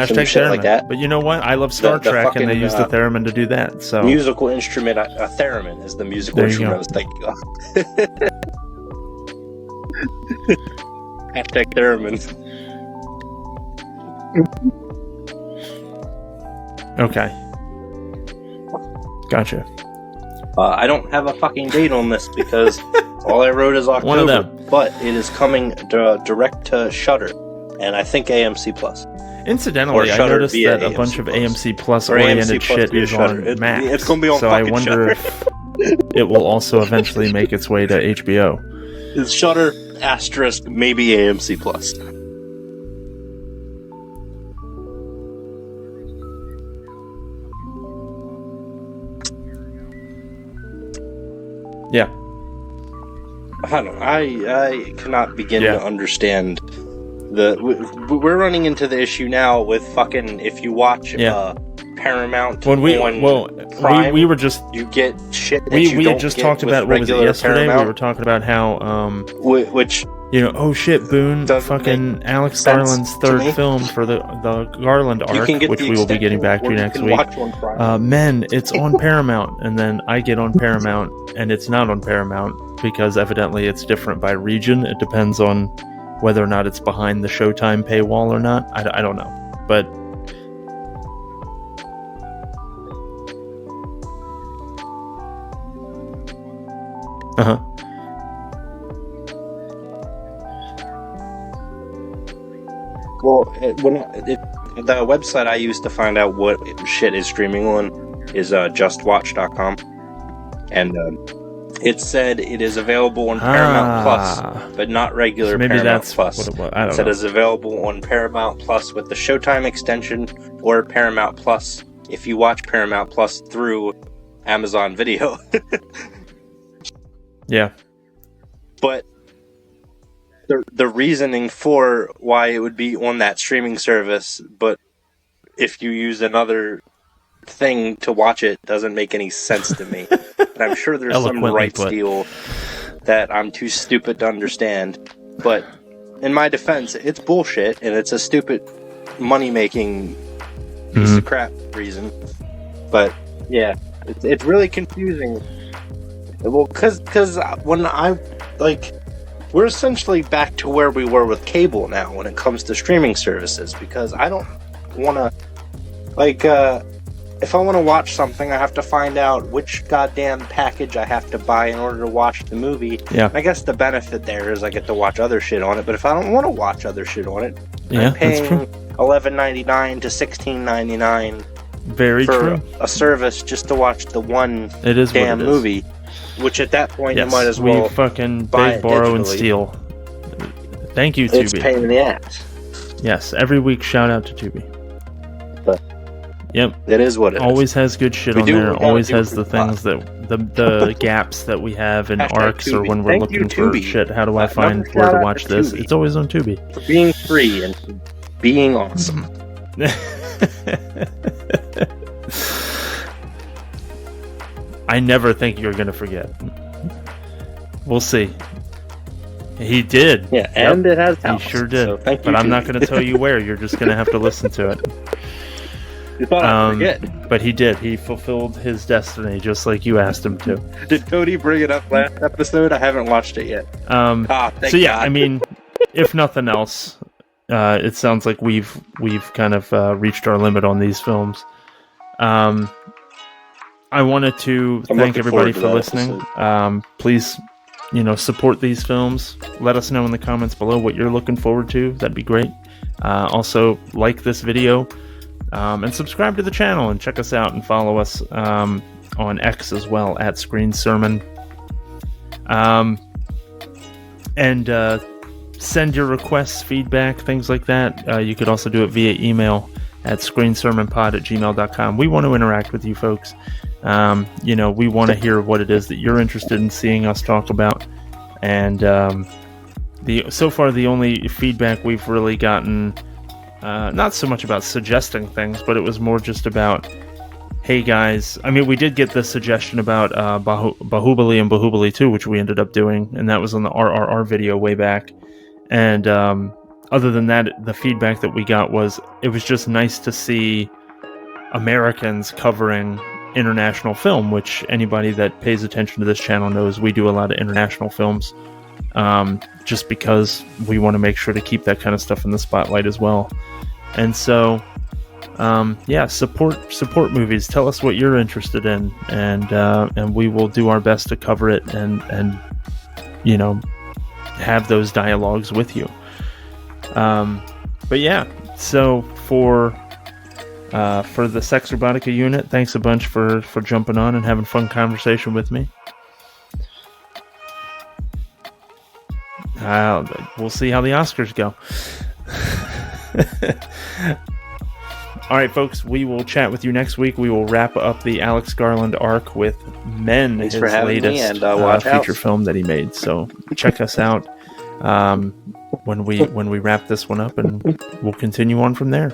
some shit like that. But you know what? I love Star Trek, fucking, and they use the theremin to do that. So musical instrument, a theremin is the musical instrument I was thinking of. Hashtag theremin. Okay. Gotcha. I don't have a fucking date on this because all I wrote is October. One of them. But it is coming direct to Shudder, and I think AMC Plus. Incidentally, I noticed that a bunch of AMC Plus oriented shit is on Max. It's going to be on so I wonder if it will also eventually make its way to HBO. It's Shudder * maybe AMC Plus. Yeah. I don't know. I cannot begin to understand we're running into the issue now with fucking if you watch Paramount when we Prime, we were just you get shit that we had just talked about what was it yesterday? Paramount, we were talking about how which oh shit, Boon, fucking Alex Garland's third film for the Garland arc, which we will be getting back to next week. Men, it's on Paramount, and then I get on Paramount, and it's not on Paramount because evidently it's different by region. It depends on whether or not it's behind the Showtime paywall or not. I don't know, but. Well, the website I use to find out what shit is streaming on is justwatch.com, and it said it is available on Paramount Plus, but not regular Paramount Plus. It said it's available on Paramount Plus with the Showtime extension, or Paramount Plus if you watch Paramount Plus through Amazon Video. Yeah. But the reasoning for why it would be on that streaming service, but if you use another thing to watch it, doesn't make any sense to me. And I'm sure there's some rights deal that I'm too stupid to understand. But in my defense, it's bullshit, and it's a stupid money-making piece of crap reason. But yeah, it's really confusing. Well, because when we're essentially back to where we were with cable now when it comes to streaming services, because I don't want to, if I want to watch something, I have to find out which goddamn package I have to buy in order to watch the movie. Yeah. I guess the benefit there is I get to watch other shit on it, but if I don't want to watch other shit on it, I'm paying $11.99 to $16.99 for a service just to watch the one damn movie. Which at that point you might as well we fucking buy beg, borrow, and digitally. steal. Thank you, Tubi. It's a pain in the ass. Yes, every week shout out to Tubi. But yep. It is what it always is. has good shit We on do there. what we gotta Always do has for the the things that the gaps that we have in Hashtag arcs or Tubi. when we're Thank you, looking for Tubi. shit. How do I find Another where shout to out watch to this? Tubi. It's always on Tubi. For being free and being awesome. I never think you're going to forget. We'll see. He did. Yeah, and it has He talent, sure did. so thank you, But I'm not Tubi. going to tell you where. You're just going to have to listen to it. You thought I'd forget. But he did. He fulfilled his destiny just like you asked him to. Did Cody bring it up last episode? I haven't watched it yet. Thank So yeah, God. I mean, if nothing else, it sounds like we've kind of reached our limit on these films. I wanted to thank everybody for listening. Please, support these films. Let us know in the comments below what you're looking forward to. That'd be great. Also, like this video and subscribe to the channel and check us out and follow us on X as well at screensermon. And send your requests, feedback, things like that. You could also do it via email at screensermonpod@gmail.com. We want to interact with you folks. We want to hear what it is that you're interested in seeing us talk about. And so far the only feedback we've really gotten, not so much about suggesting things, but it was more just about, hey guys, I mean, we did get the suggestion about Bahubali and Bahubali 2, which we ended up doing, and that was on the RRR video way back. And other than that, the feedback that we got was it was just nice to see Americans covering international film, which anybody that pays attention to this channel knows we do a lot of international films, just because we want to make sure to keep that kind of stuff in the spotlight as well. And so support movies. Tell us what you're interested in, and we will do our best to cover it and have those dialogues with you. But yeah, so for the Sex Robotica unit, thanks a bunch for jumping on and having fun conversation with me. We'll see how the Oscars go. All right, folks, we will chat with you next week. We will wrap up the Alex Garland arc with Men, Thanks his for having me, latest and watch feature out. film that he made. So check us out when we wrap this one up, and we'll continue on from there.